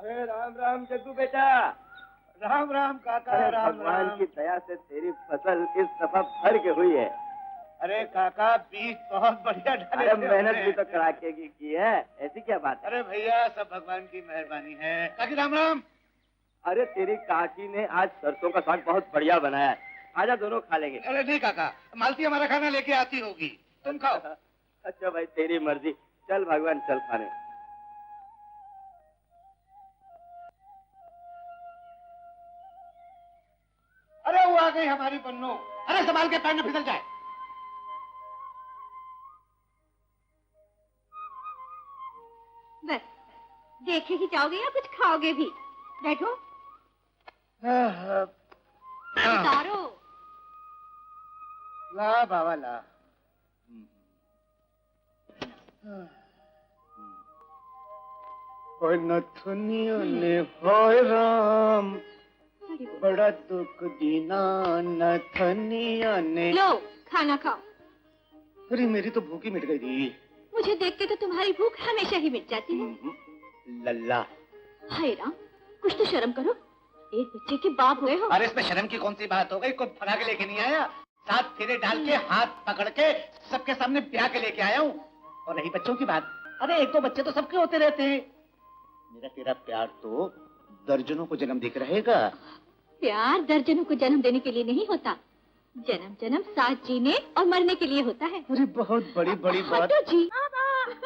अरे राम राम जग्गू बेटा। राम राम काका। राम भगवान की दया से तेरी फसल इस दफा भर के हुई है। अरे काका बीज बहुत बढ़िया डाले। अरे मेहनत भी तो कड़ाके की है, ऐसी क्या बात है? अरे भैया सब भगवान की मेहरबानी है। काकी राम राम। अरे तेरी काकी ने आज सरसों का साग बहुत बढ़िया बनाया है, आजा दोनों खा लेंगे। अरे नहीं काका, मालती हमारा खाना लेके आती होगी, तुम खाओ। अच्छा भाई तेरी मर्जी, चल भगवान चल खाने। अरे वो आ गई हमारी पन्नू। अरे संभाल के पैर न फिसल जाए। बस देखे ही जाओगे या कुछ खाओगे भी? बैठो। उतारो। ला बाबा ला। ओए नथुनियों ने होए राम, बड़ा दुख दीना नथनिया ने। लो खाना खाओ। अरे मेरी तो भूख ही मिट गई थी। मुझे देख के तो तुम्हारी भूख हमेशा ही मिट जाती है। लल्ला। हाय राम, कुछ तो शर्म करो, एक बच्चे के बाप हुए हो। अरे इसमें शर्म की कौन सी बात हो गई? कोई फना के लेके नहीं आया, 7 फेरे डाल के हाथ पकड़ के सबके सामने ब्याह के लेके आया हूँ। और रही बच्चों की बात, अरे 1-2 बच्चे तो सबके होते रहते हैं। मेरा तेरा प्यार तो दर्जनों को जन्म देकर रहेगा। प्यार दर्जनों को जन्म देने के लिए नहीं होता, जन्म जन्म साथ जीने और मरने के लिए होता है। अरे बहुत बड़ी बड़ी बात। जी।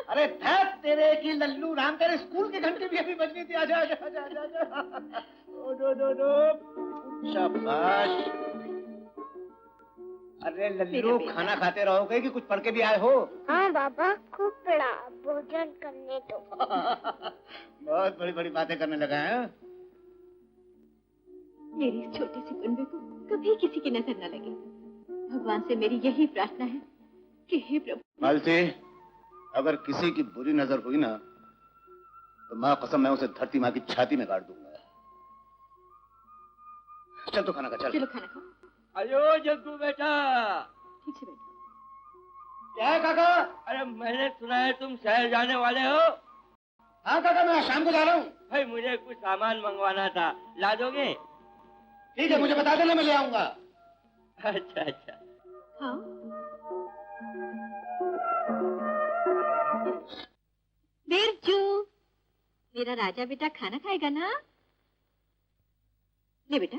अरे धैत तेरे की लल्लू राम, तेरे स्कूल की घंटी भी अभी बजनी थी। आजा आजा आजा आजा आजा। ओ दो दो दो। शाबाश। अरे लल्लू खाना खाते रहोगे कि कुछ पढ़ के भी आए हो? हाँ बाबा खूब पढ़ा, भोजन करने दो। बहुत बड़ी बड़ी बातें करने लगा है। मेरी इस छोटी सी कुंबे को कभी किसी की नजर न लगे, भगवान से मेरी यही प्रार्थना है कि हे प्रभु। मालती, अगर किसी की बुरी नजर हुई ना तो माँ कसम मैं उसे धरती माँ की छाती में गाड़ दूंगा। चल तो खाना खा। चल चलो खाना खाओ। अयो जग्गू बेटा। ठीक से बैठो। क्या है काका? अरे मैंने सुना है तुम शहर जाने वाले हो। हाँ काका, मैं शाम को जा रहा हूँ। भाई मुझे कुछ सामान मंगवाना था, ला दोगे? ठीक है, मुझे बता देना, मैं ले आऊंगा। अच्छा अच्छा। हाँ। बिरजू, मेरा राजा बेटा खाना खाएगा ना? ले बेटा।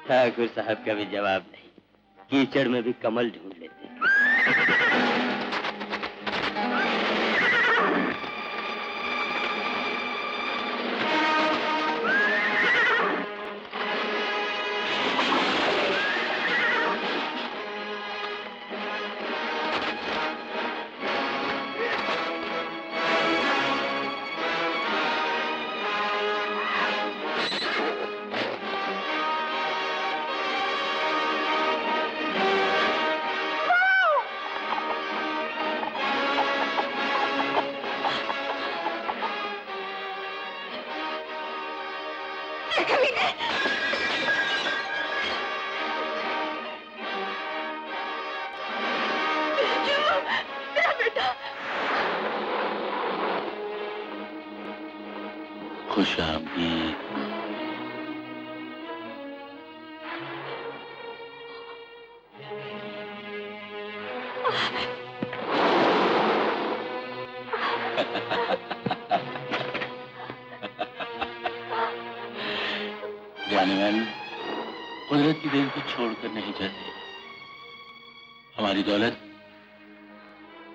ठाकुर साहब का भी जवाब नहीं, कीचड़ में भी कमल ढूंढ लेते हैं। खुशामदीद। जानवर कुदरत की देन को छोड़कर नहीं जाते। हमारी दौलत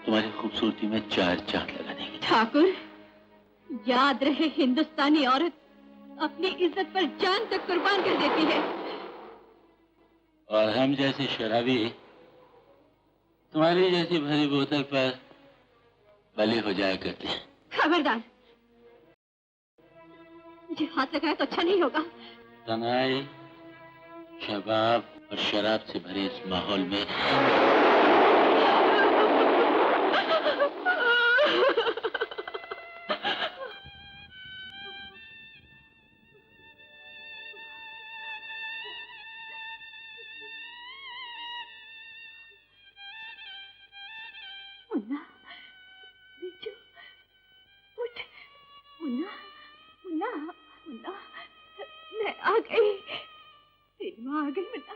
तुम्हारी खूबसूरती में 4 चांद लगा देगी। ठाकुर, याद रहे हिंदुस्तानी औरत अपनी इज्जत पर जान तक कुर्बान कर देती है। और हम जैसे शराबी तुम्हारी जैसी भरी बोतल पर बलि हो जाया करते हैं। खबरदार, मुझे हाथ लगाया तो अच्छा नहीं होगा। तनाई, शबाब और शराब से भरे इस माहौल में मुन्ना, बेचू, उठ, मुन्ना, मुन्ना, मुन्ना, मैं आ गई, तेरी माँ आ गई मुन्ना,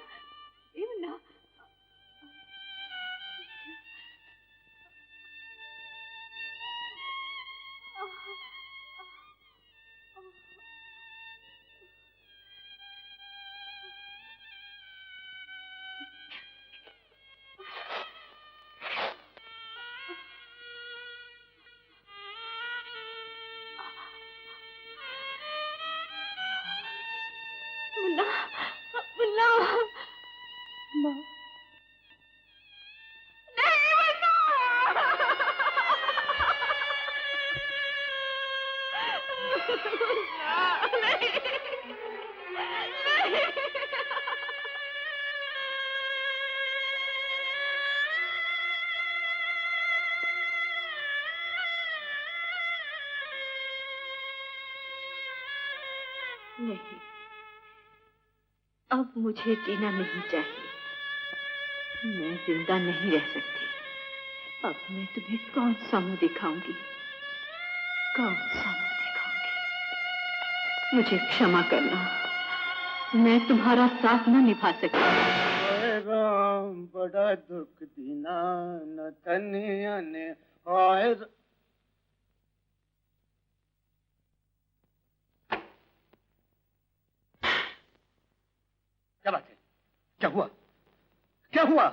ए मुन्ना। मुन्ना, मुन्ना, माँ, नहीं मुन्ना, नहीं, नहीं। नहीं, अब मुझे जीना नहीं चाहिए। मैं जिंदा नहीं रह सकती। अब मैं तुम्हें कौन सा मुंह दिखाऊंगी, कौन सा मुंह दिखाऊंगी? मुझे क्षमा करना, मैं तुम्हारा साथ न निभा सकती। राम बड़ा दुख दीना न तनिया ने आए। क्या बात है? क्या हुआ? क्या हुआ?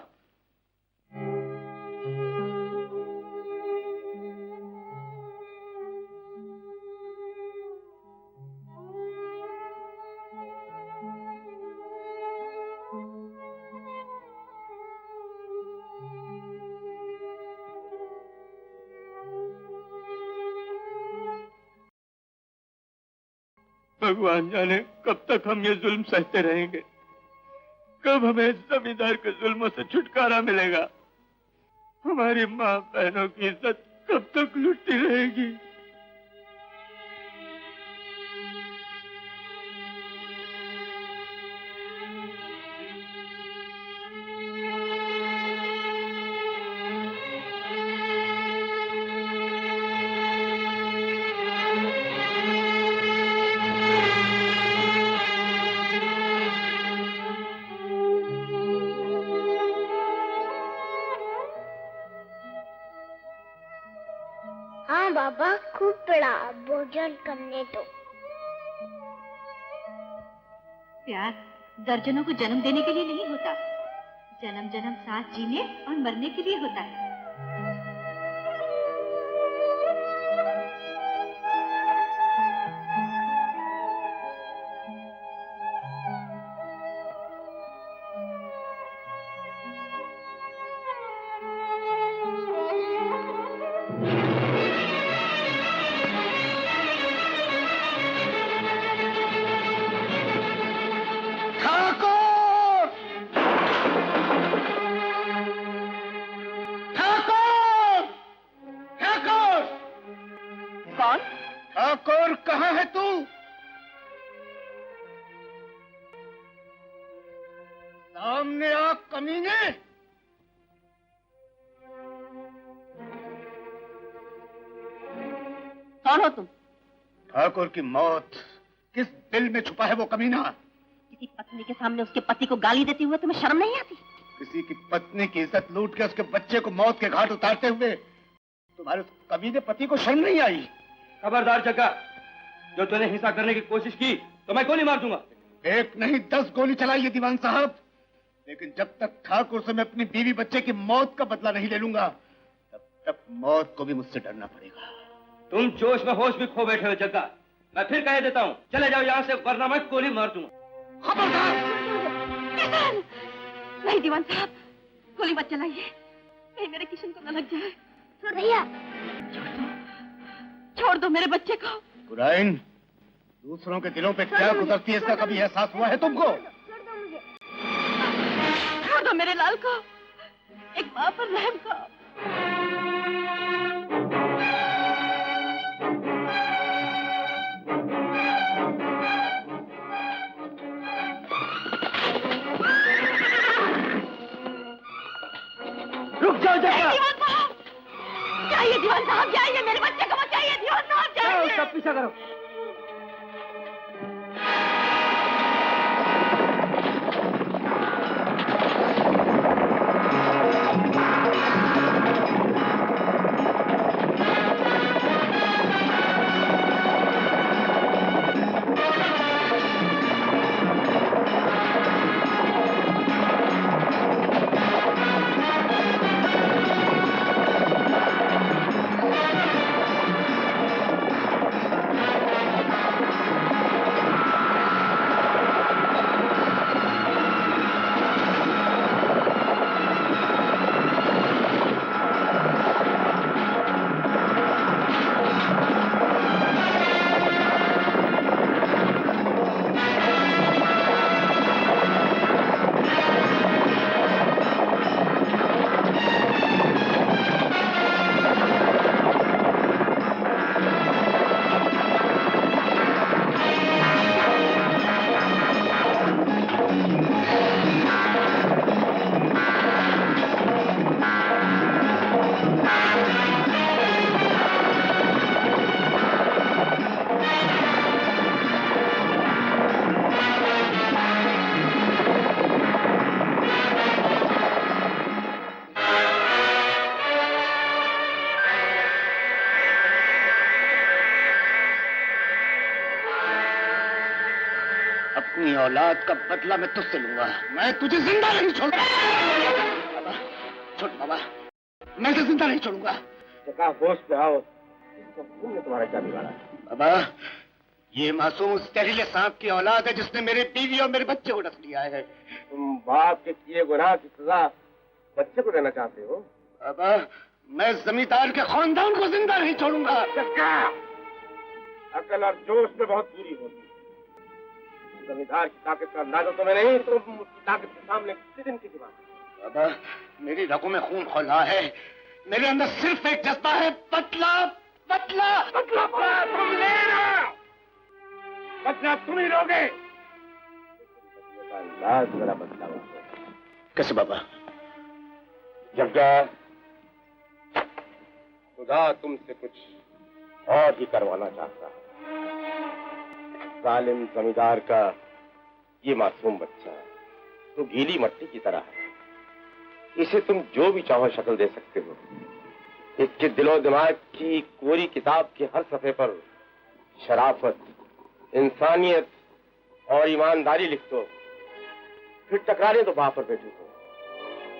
भगवान जाने कब तक हम ये जुल्म सहते रहेंगे, कब हमें जमींदार के जुल्मों से छुटकारा मिलेगा। हमारी माँ बहनों की इज्जत कब तक लुटती रहेगी। हाँ बाबा, खूब पड़ा, भोजन करने दो। प्यार दर्जनों को जन्म देने के लिए नहीं होता, जन्म जन्म साथ जीने और मरने के लिए होता है। ठाकुर, कहाँ है तू? सामने आ कमीने। कौन हो तुम? ठाकुर की मौत किस दिल में छुपा है वो कमीना? किसी पत्नी के सामने उसके पति को गाली देते हुए तुम्हें शर्म नहीं आती? किसी की पत्नी की इज्जत लूट के उसके बच्चे को मौत के घाट उतारते हुए तुम्हारे उस कमीने पति को शर्म नहीं आई? खबरदार जग्गा, जो तूने हिंसा करने की कोशिश की तो मैं गोली मार दूंगा। एक नहीं 10 गोली चलाइए दीवान साहब, लेकिन जब तक ठाकुर से मैं अपनी बीवी बच्चे की मौत का बदला नहीं ले लूंगा, तब तक मौत को भी मुझसे डरना पड़ेगा। तुम जोश में होश भी खो बैठे हो जग्गा। मैं फिर कह देता हूँ, चले जाओ यहाँ से, वरना मैं गोली मार दूंगा। खबरदार! नहीं दीवान साहब, गोली मत चलाइए, कहीं मेरे किशन को न लग जाए। भैया, छोड़ दो मेरे बच्चे को। बुराइन, दूसरों के दिलों पे क्या गुजरती है इसका कभी एहसास हुआ है तुमको? छोड़ दो मेरे लाल को, एक माँ पर रहम करो। रुक जाओ जग्गा। जाइए दीवान साहब, जाइए, मेरे बच्चे को बचाइए दीवान साहब, जाइए। सब पीछा करो। औलाद का बदला मैं तुझसे लूंगा, मैं तुझे जिंदा नहीं छोड़ूंगा। बाबा, छोड़ बाबा, मैं तुझे जिंदा नहीं छोड़ूंगा। होश पे आओ, तुमने तुम्हारा क्या बिगाड़ा? बाबा, ये मासूम उस जहरीले सांप की औलाद है जिसने मेरे बीवी और मेरे बच्चे को डस लिया है। तुम बाप के किए गुनाह की सजा बच्चे को देना चाहते हो? बाबा, मैं जमींदार के खानदान को जिंदा नहीं छोड़ूंगा। अकल और जोश में बहुत दूरी होती है। जमींदार की ताकत का अंदाजा तुम्हें नहीं, तुम उसकी ताकत के सामने किसी दिन की बात। बाबा, मेरी रगों में खून खौला है, मेरे अंदर सिर्फ एक जज्बा है, बदला बदला बदला। तुम लेना, बदला तुम ही लोगे। अंदाज मेरा बदला हुआ। कैसे बाबा? जग्गा, खुदा तुमसे कुछ और ही करवाना चाहता है। जालिम जमींदार का ये मासूम बच्चा तो गीली मट्टी की तरह है। इसे तुम जो भी चाहो शक्ल दे सकते हो। इसके दिलो दिमाग की कोरी किताब के हर सफे पर शराफत, इंसानियत और ईमानदारी लिख दो, फिर टकराने तो वहां पर बैठो हो।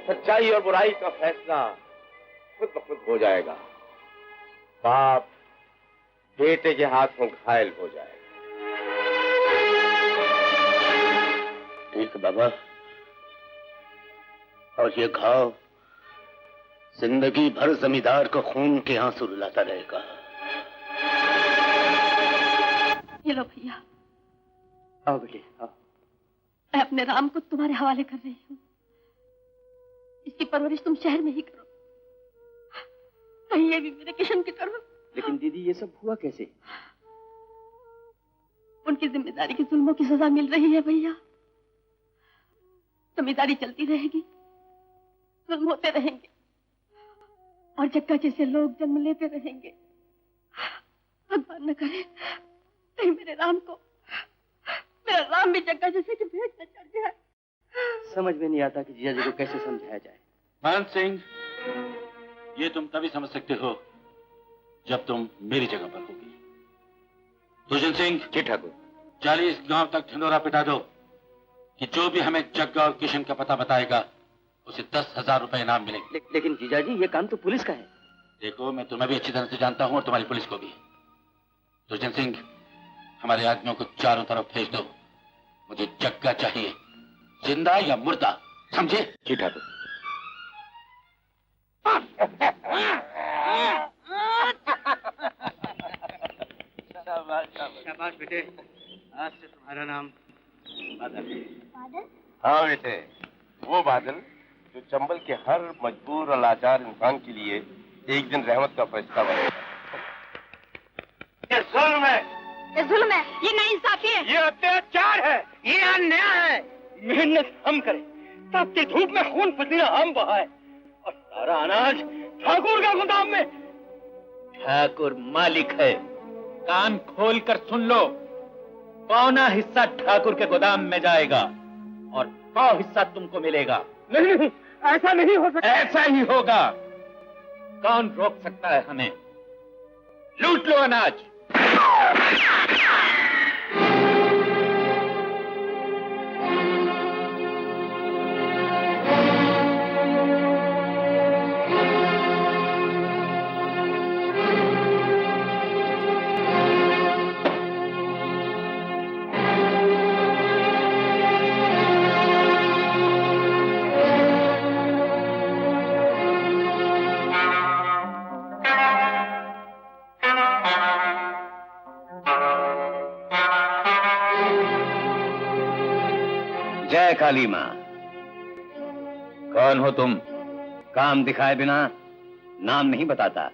सच्चाई और बुराई का फैसला खुद ब खुद हो जाएगा। बाप बेटे के हाथों घायल हो जाएगा। ठीक बाबा, और ये घाव जिंदगी भर जमींदार को खून के आंसू रुलाता रहेगा। ये लो भैया। आओ बेटे, आओ। मैं अपने राम को तुम्हारे हवाले कर रही हूँ। इसकी परवरिश तुम शहर में ही करो, कहीं ये भी मेरे किशन की करो। लेकिन दीदी, ये सब हुआ कैसे? उनकी जिम्मेदारी की जुल्मों की सजा मिल रही है भैया। जिम्मेदारी चलती रहेगी, जुल्म होते रहेंगे और जग्गा जैसे लोग जन्म लेते रहेंगे। भगवान न करे कहीं मेरे राम को, मेरा राम भी जग्गा जैसे कि भेंट न चढ़ जाए। समझ में नहीं आता कि जीजा जी को कैसे समझाया जाए। मान सिंह, ये तुम तभी समझ सकते हो जब तुम मेरी जगह पर होगी। दुष्यंत सिंह। जी ठाकुर। 40 गांव तक ढिंडोरा पिटा दो कि जो भी हमें जग्गा और किशन का पता बताएगा उसे 10,000 रुपए इनाम मिलेंगे। लेकिन जीजा जी, ये काम तो पुलिस का है। देखो, मैं तुम्हें भी अच्छी तरह से जानता हूं और तुम्हारी पुलिस को भी। दुष्यंत सिंह, हमारे आदमियों को चारों तरफ भेज दो। मुझे जग्गा चाहिए, जिंदा या मुर्दा, समझे? जी ठाकुर। शाबाश बेटे, आज से तुम्हारा नाम बादल है। बादल? हाँ बेटे, वो बादल जो चंबल के हर मजबूर और लाचार इंसान के लिए एक दिन रहमत का फरिश्ता बनेगा। ये जुल्म है, ये जुल्म है, ये नाइंसाफी है, ये अत्याचार है, ये अन्याय है। मेहनत हम करें, तापती धूप में खून पसीना हम बहाए और सारा अनाज ठाकुर का गोदाम में ठाकुर मालिक है। कान खोलकर सुन लो, पौना हिस्सा ठाकुर के गोदाम में जाएगा और 100 हिस्सा तुमको मिलेगा। नहीं नहीं, ऐसा नहीं हो सकता। ऐसा ही होगा। कौन रोक सकता है हमें? लूट लो अनाज। जय काली मां। कौन हो तुम? काम दिखाए बिना नाम नहीं बताता।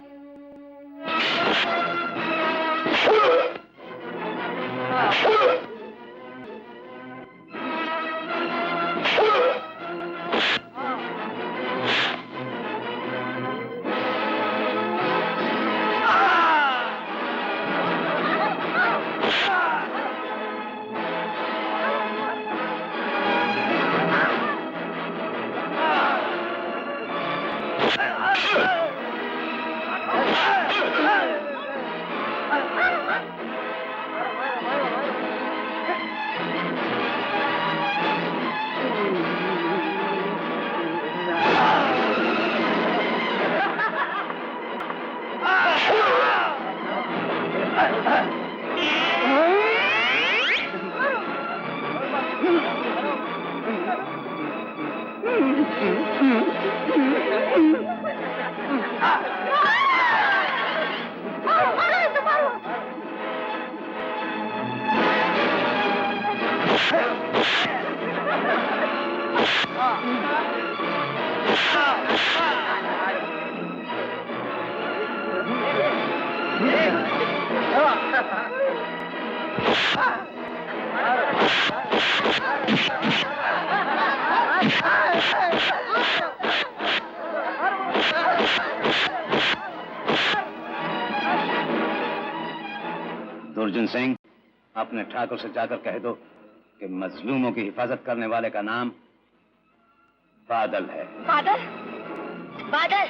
दुर्जन सिंह, अपने ठाकुर से जाकर कह दो कि मजलूमों की हिफाजत करने वाले का नाम बादल है। बादल बादल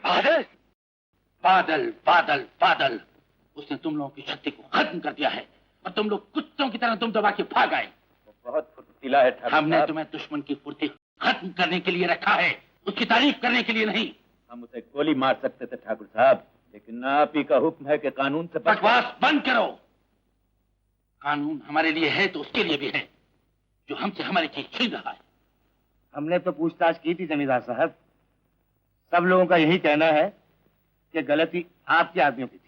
बादल बादल बादल बादल उसने तुम लोगों की शक्ति को खत्म कर दिया है और तुम लोग कुत्तों की तरह तुम दबा के भाग आए। बहुत फुर्तीला है ठाकुर। हमने तुम्हें दुश्मन की फुर्ती खत्म करने के लिए रखा है, उसकी तारीफ करने के लिए नहीं। हम उसे गोली मार सकते थे ठाकुर साहब, लेकिन आप ही का हुक्म है कि कानून से बकवास बंद करो। कानून हमारे लिए है तो उसके लिए भी है जो हमसे हमारी चीज छीन रहा है। हमने तो पूछताछ की थी जमींदार साहब, सब लोगों का यही कहना है कि गलती आपके आदमियों की थी।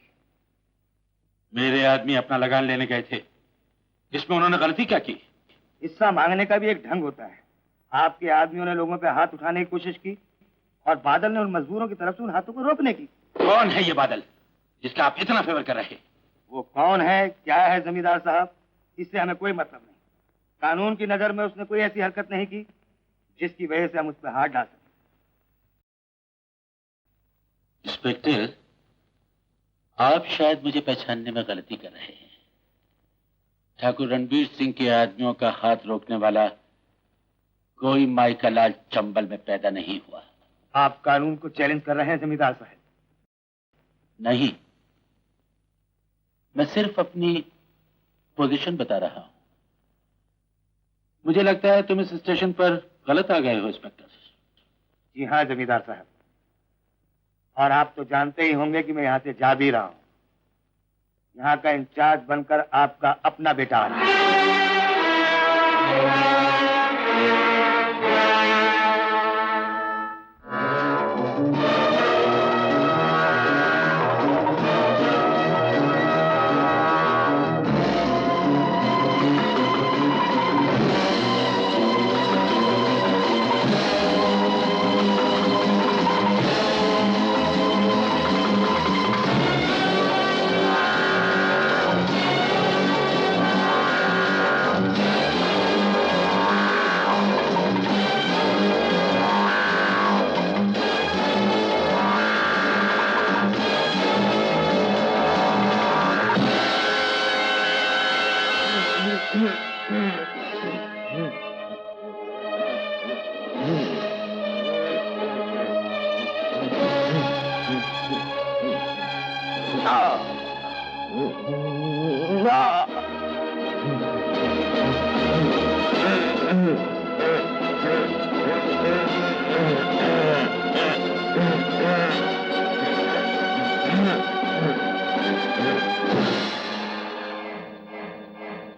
मेरे आदमी अपना लगान लेने गए थे, इसमें उन्होंने गलती क्या की? हिस्सा मांगने का भी एक ढंग होता है। आपके आदमियों ने लोगों पे हाथ उठाने की कोशिश की और बादल ने उन मजदूरों की तरफ से उन हाथों को रोकने की। कौन है ये बादल जिसका आप इतना फेवर कर रहे हैं? वो कौन है, क्या है जमींदार साहब, इससे हमें कोई मतलब नहीं। कानून की नजर में उसने कोई ऐसी हरकत नहीं की जिसकी वजह से हम उस पर हाथ डाल सकें। इंस्पेक्टर, आप शायद मुझे पहचानने में गलती कर रहे हैं। ठाकुर रणबीर सिंह के आदमियों का हाथ रोकने वाला कोई माइका लाल चंबल में पैदा नहीं हुआ। आप कानून को चैलेंज कर रहे हैं जमींदार साहब? नहीं, मैं सिर्फ अपनी पोजीशन बता रहा हूं। मुझे लगता है तुम इस स्टेशन पर गलत आ गए हो इंस्पेक्टर। जी हाँ जमींदार साहब, और आप तो जानते ही होंगे कि मैं यहाँ से जा भी रहा हूँ। यहाँ का इंचार्ज बनकर आपका अपना बेटा आ रहा है।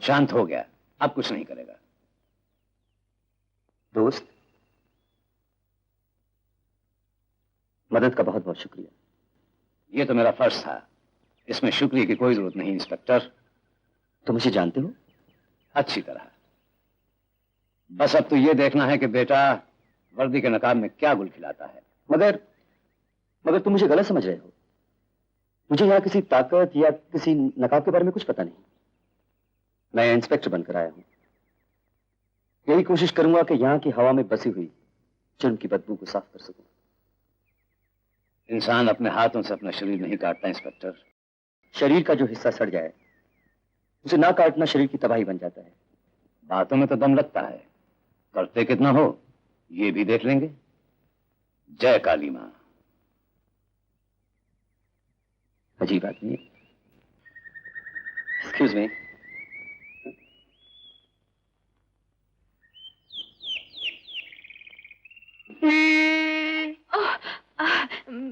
शांत हो गया, अब कुछ नहीं करेगा। दोस्त, मदद का बहुत बहुत शुक्रिया। ये तो मेरा फर्ज था, इसमें शुक्रिया की कोई जरूरत नहीं इंस्पेक्टर। तो मुझे जानते हो? अच्छी तरह। बस अब तो ये देखना है कि बेटा वर्दी के नकाब में क्या गुल खिलाता है। मगर तुम मुझे गलत समझ रहे हो। मुझे यहाँ किसी ताकत या किसी नकाब के बारे में कुछ पता नहीं। मैं इंस्पेक्टर बनकर आया हूं। यही कोशिश करूंगा कि यहाँ की हवा में बसी हुई जुर्म की बदबू को साफ कर सकूं। इंसान अपने हाथों से अपना शरीर नहीं काटता इंस्पेक्टर। शरीर का जो हिस्सा सड़ जाए उसे ना काटना शरीर की तबाही बन जाता है। बातों में तो दम लगता है, करते कितना हो ये भी देख लेंगे। जय काली मां। अजीब आदमी है। Excuse me.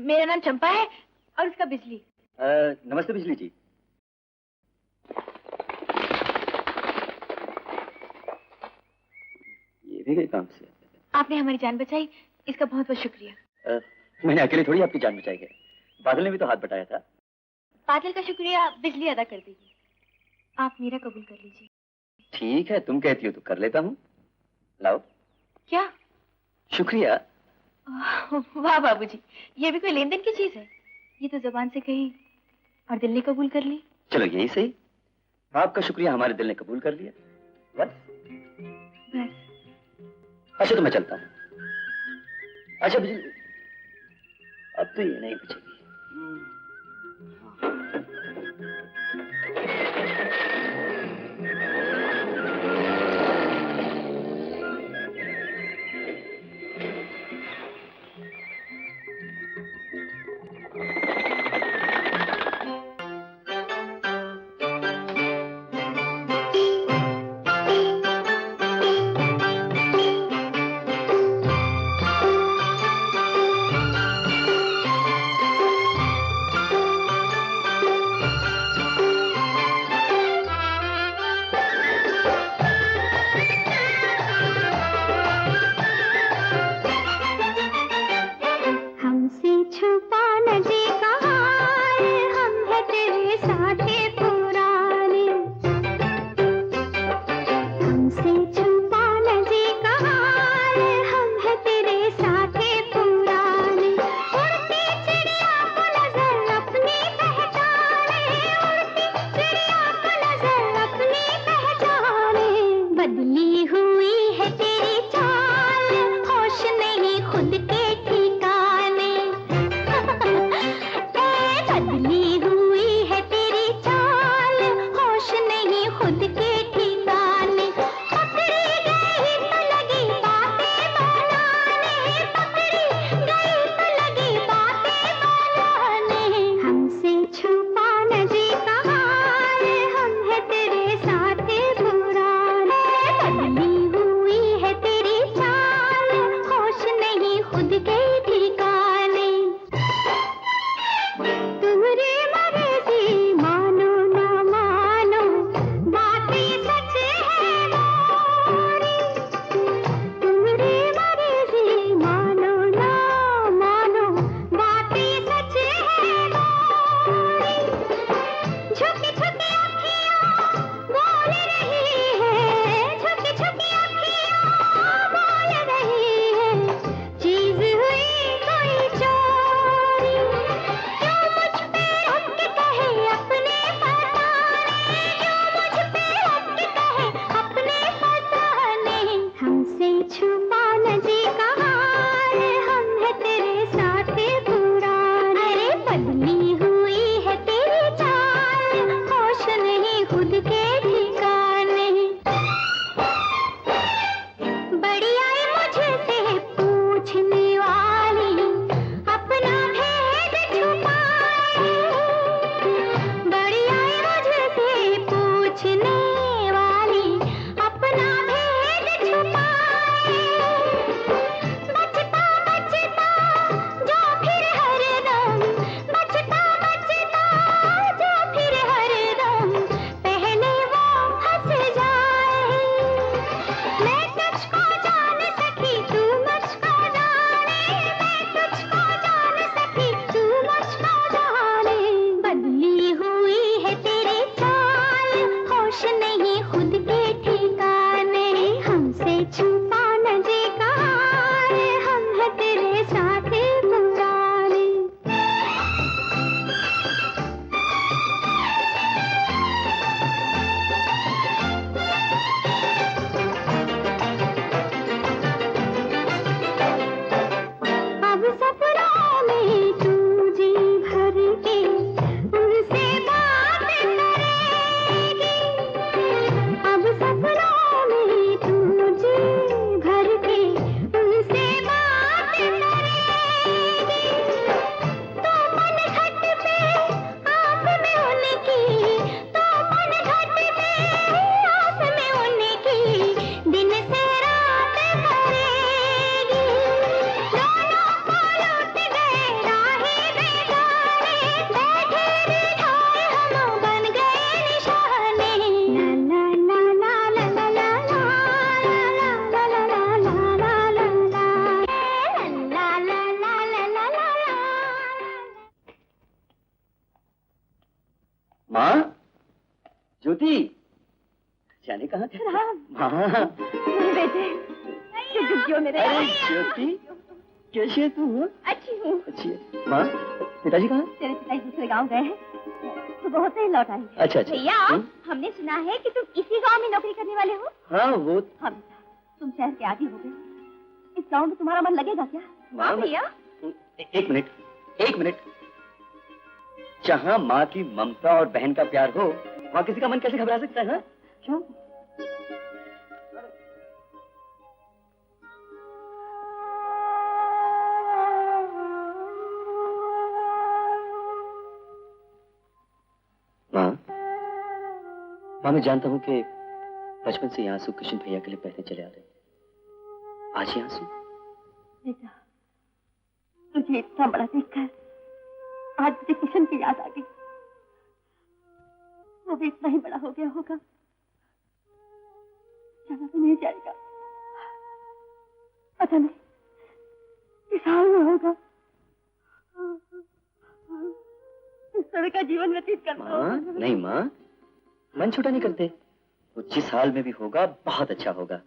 मेरा नाम चंपा है और उसका बिजली। नमस्ते बिजली जी। ये भी गई काम से। आपने हमारी जान बचाई, इसका बहुत बहुत शुक्रिया। मैंने अकेले थोड़ी आपकी जान बचाई है, बादल ने भी तो हाथ बटाया था। बादल का शुक्रिया बिजली अदा कर देगी। आप मेरा कबूल कर लीजिए। ठीक है, तुम कहती हो तो कर लेता हूँ। लाओ। क्या? शुक्रिया। वाह बाबूजी, ये भी कोई लेन देन की चीज है? ये तो जुबान से कही और दिल ने कबूल कर ली। चलो यही सही, आपका शुक्रिया हमारे दिल ने कबूल कर लिया। बस। अच्छा तो मैं चलता हूँ। अच्छा बिजली, अब तो ये नहीं बचेगी। माँ, ज्योति, जाने कहाँ थे? माँ, बेटे, क्यों मेरे? अरे ज्योति, कैसी है तू? अच्छी हूँ। अच्छी है। माँ, पिताजी कहाँ? तेरे पिताजी दूसरे गांव गए हैं, तो बहुत ही लौट आएंगे। अच्छा अच्छा। भैया, हमने सुना है कि तुम इसी गांव में नौकरी करने वाले हो। हाँ वो। हाँ बेटा, तुम शहर के आदी हो गए, इस गांव में तुम्हारा मन लगेगा क्या? हाँ भैया। एक मिनट। जहाँ माँ की ममता और बहन का प्यार हो, वहाँ किसी का मन कैसे घबरा सकता है? क्यों? माँ, मैं जानता हूँ कि बचपन से ये आंसू किशन भैया के लिए बहते चले आ रहे हैं। आज ये आंसू? बेटा, तुझे इतना बड़ा देखकर आज मुझे किशन की याद आ गई। वो भी इतना ही बड़ा हो गया होगा, चला भी नहीं जाएगा। पता नहीं किस हाल में होगा, इस तरह का जीवन व्यतीत करता होगा। नहीं माँ, मन छोटा नहीं करते। वो जिस हाल में भी होगा बहुत अच्छा होगा।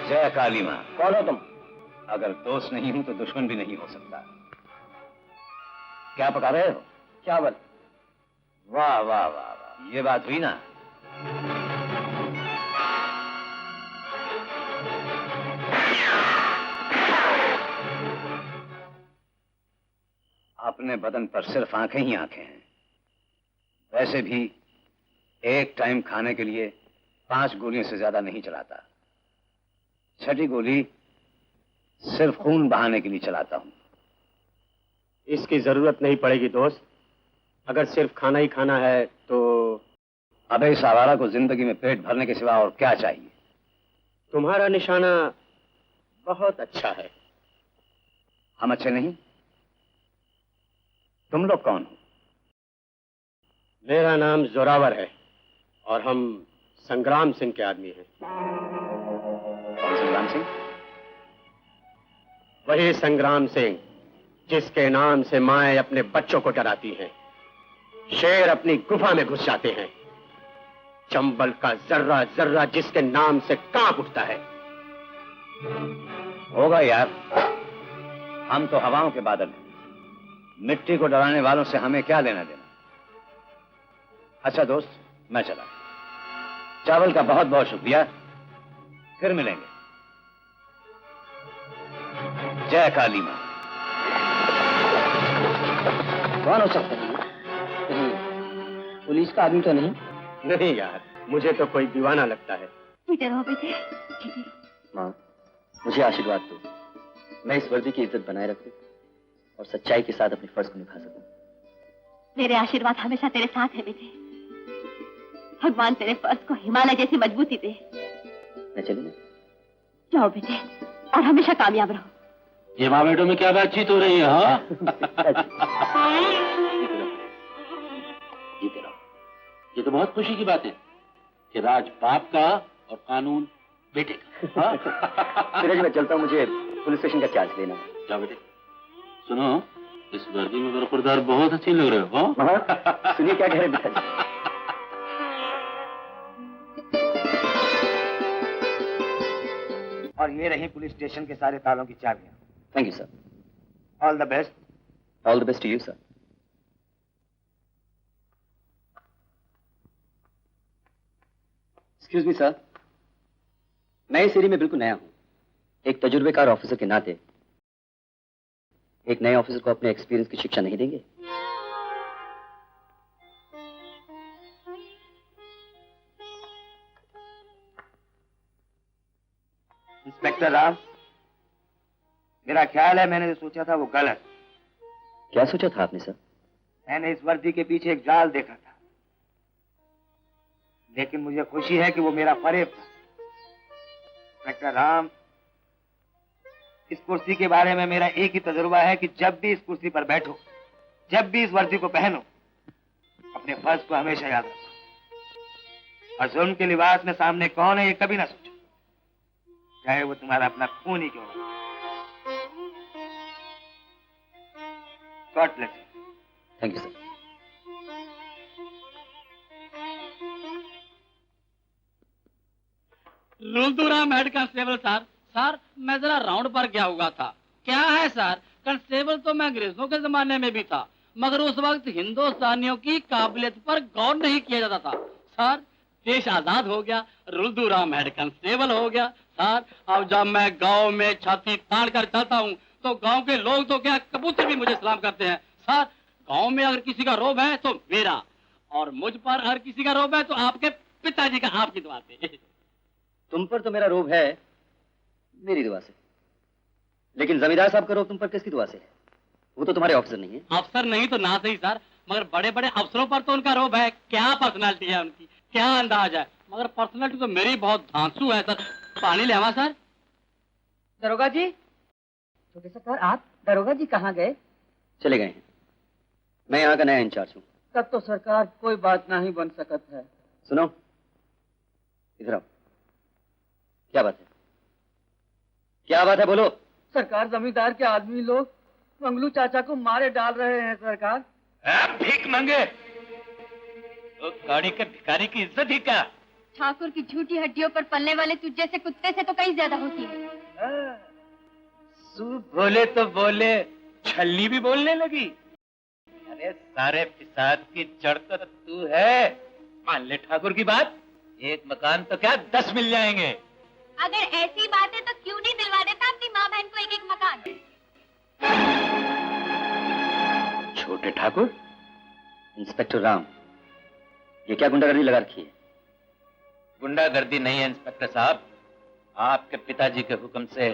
जय काली माँ। कौन हो तुम? अगर दोस्त नहीं हूं तो दुश्मन भी नहीं हो सकता। क्या पका रहे हो? चावल। वाह वाह वाह वाह, ये बात हुई ना। अपने बदन पर सिर्फ आंखें ही आंखें हैं। वैसे भी एक टाइम खाने के लिए 5 गोलियों से ज्यादा नहीं चलाता। 6ठी गोली सिर्फ खून बहाने के लिए चलाता हूं। इसकी जरूरत नहीं पड़ेगी दोस्त। अगर सिर्फ खाना ही खाना है तो। अबे इस आवारा को जिंदगी में पेट भरने के सिवा और क्या चाहिए? तुम्हारा निशाना बहुत अच्छा है। हम अच्छे नहीं? तुम लोग कौन हो? मेरा नाम जोरावर है और हम संग्राम सिंह के आदमी हैं। कौन संग्राम सिंह? वही संग्राम सिंह जिसके नाम से माएं अपने बच्चों को डराती हैं। शेर अपनी गुफा में घुस जाते हैं। चंबल का जर्रा जर्रा जिसके नाम से कांप उठता है। होगा यार, हम तो हवाओं के बादल हैं। मिट्टी को डराने वालों से हमें क्या लेना देना। अच्छा दोस्त, मैं चला। चावल का बहुत बहुत शुक्रिया, फिर मिलेंगे। जय काली मां। कौन हो सकता है? पुलिस का आदमी तो नहीं? नहीं यार, मुझे तो कोई दीवाना लगता है। बेटे रहो बेटे। माँ, मुझे आशीर्वाद दो। मैं इस वर्दी की इज्जत बनाए रखूं और सच्चाई के साथ अपने फर्ज को निभा सकूं। मेरे आशीर्वाद हमेशा तेरे साथ है बेटे। भगवान तेरे फर्ज को हिमालय जैसी मजबूती दे। मैं चली ना? जाओ बेटे और हमेशा कामयाब रहो। ये माँ बेटों में क्या बातचीत हो रही है? हाँ जीते रहो। ये तो बहुत खुशी की बात है कि राज बाप का और कानून बेटे का। मैं चलता हूँ, मुझे पुलिस स्टेशन का चार्ज लेना है। जाओ बेटे। सुनो, इस वर्दी में बरखुरदार बहुत अच्छी लग रहे हो। हाँ? सुनिए क्या कह रहे हैं पिताजी। और ये रही पुलिस स्टेशन के सारे तालों की चाबियां। Thank you sir. All the best. All the best to you sir. Excuse me sir, मैं इस एरिया में बिल्कुल नया हूं। एक तजुर्बेकार ऑफिसर के नाते एक नए ऑफिसर को अपने एक्सपीरियंस की शिक्षा नहीं देंगे? इंस्पेक्टर राव, मेरा ख्याल है मैंने जो सोचा था वो गलत। क्या सोचा था आपने सर? मैंने इस वर्दी के पीछे एक जाल देखा था, लेकिन मुझे खुशी है कि वो मेरा फरेब था। इंस्पेक्टर राम, इस कुर्सी के बारे में मेरा एक ही तजुर्बा है कि जब भी इस कुर्सी पर बैठो, जब भी इस वर्दी को पहनो, अपने फर्ज को हमेशा याद रखो और जुल्म के लिबास में सामने कौन है ये कभी ना सोचो, चाहे वो तुम्हारा अपना खून ही क्यों ना। God bless you. Thank you sir. Rulduram head constable sir. Sir मैं जरा राउंड पर गया हुआ था। क्या है सर, कांस्टेबल तो मैं अंग्रेजों के जमाने में भी था, मगर उस वक्त हिंदुस्तानियों की काबिलियत पर गौर नहीं किया जाता था। सर देश आजाद हो गया, रुलदुराम हेड कांस्टेबल हो गया। सर अब जब मैं गांव में छाती तान कर चलता हूँ तो गांव के लोग तो क्या कबूतर भी मुझे सलाम करते हैं। सर गांव में अगर किसी का रोब है तो मेरा, और मुझ पर अगर किसी का रोब है तो आपके पिताजी का, आपकी दुआ से। तुम पर तो मेरा रोब है मेरी दुआ से, लेकिन जमींदार साहब का रोब तुम पर किसकी दुआ से है? वो तो तुम्हारे ऑफिसर नहीं है। अफसर नहीं तो ना सही सर, मगर बड़े बड़े अफसरों पर तो उनका रोब है। क्या पर्सनालिटी है उनकी, क्या अंदाज है, मगर पर्सनालिटी तो मेरी बहुत धांसू है सर। पानी ले आवा सर। दरोगा जी, छोटे सरकार आप दरोगा जी कहाँ गए? चले गए हैं, मैं यहाँ का नया इंचार्ज हूँ। तब तो सरकार कोई बात नहीं बन सकत है। सुनो इधर आओ। क्या बात है, क्या बात है, बोलो। सरकार जमींदार के आदमी लोग मंगलू चाचा को मारे डाल रहे हैं सरकार। भीख मांगे तो गाड़ी के भिखारी की इज्जत ही क्या? ठाकुर की झूठी हड्डियों पर पलने वाले तुझ जैसे कुत्ते से तो कहीं ज्यादा होती है। सूप बोले तो बोले, छल्ली भी बोलने लगी। अरे सारे फिसाद की जड़ तो तू है। मान ले ठाकुर की बात, एक मकान तो क्या 10 मिल जाएंगे। अगर ऐसी बात है तो क्यों नहीं दिलवा देता अपनी माँ बहन को एक एक मकान? छोटे ठाकुर, इंस्पेक्टर राम, ये क्या गुंडागर्दी लगा रखी है? गुंडागर्दी नहीं है इंस्पेक्टर साहब, आपके पिताजी के हुक्म से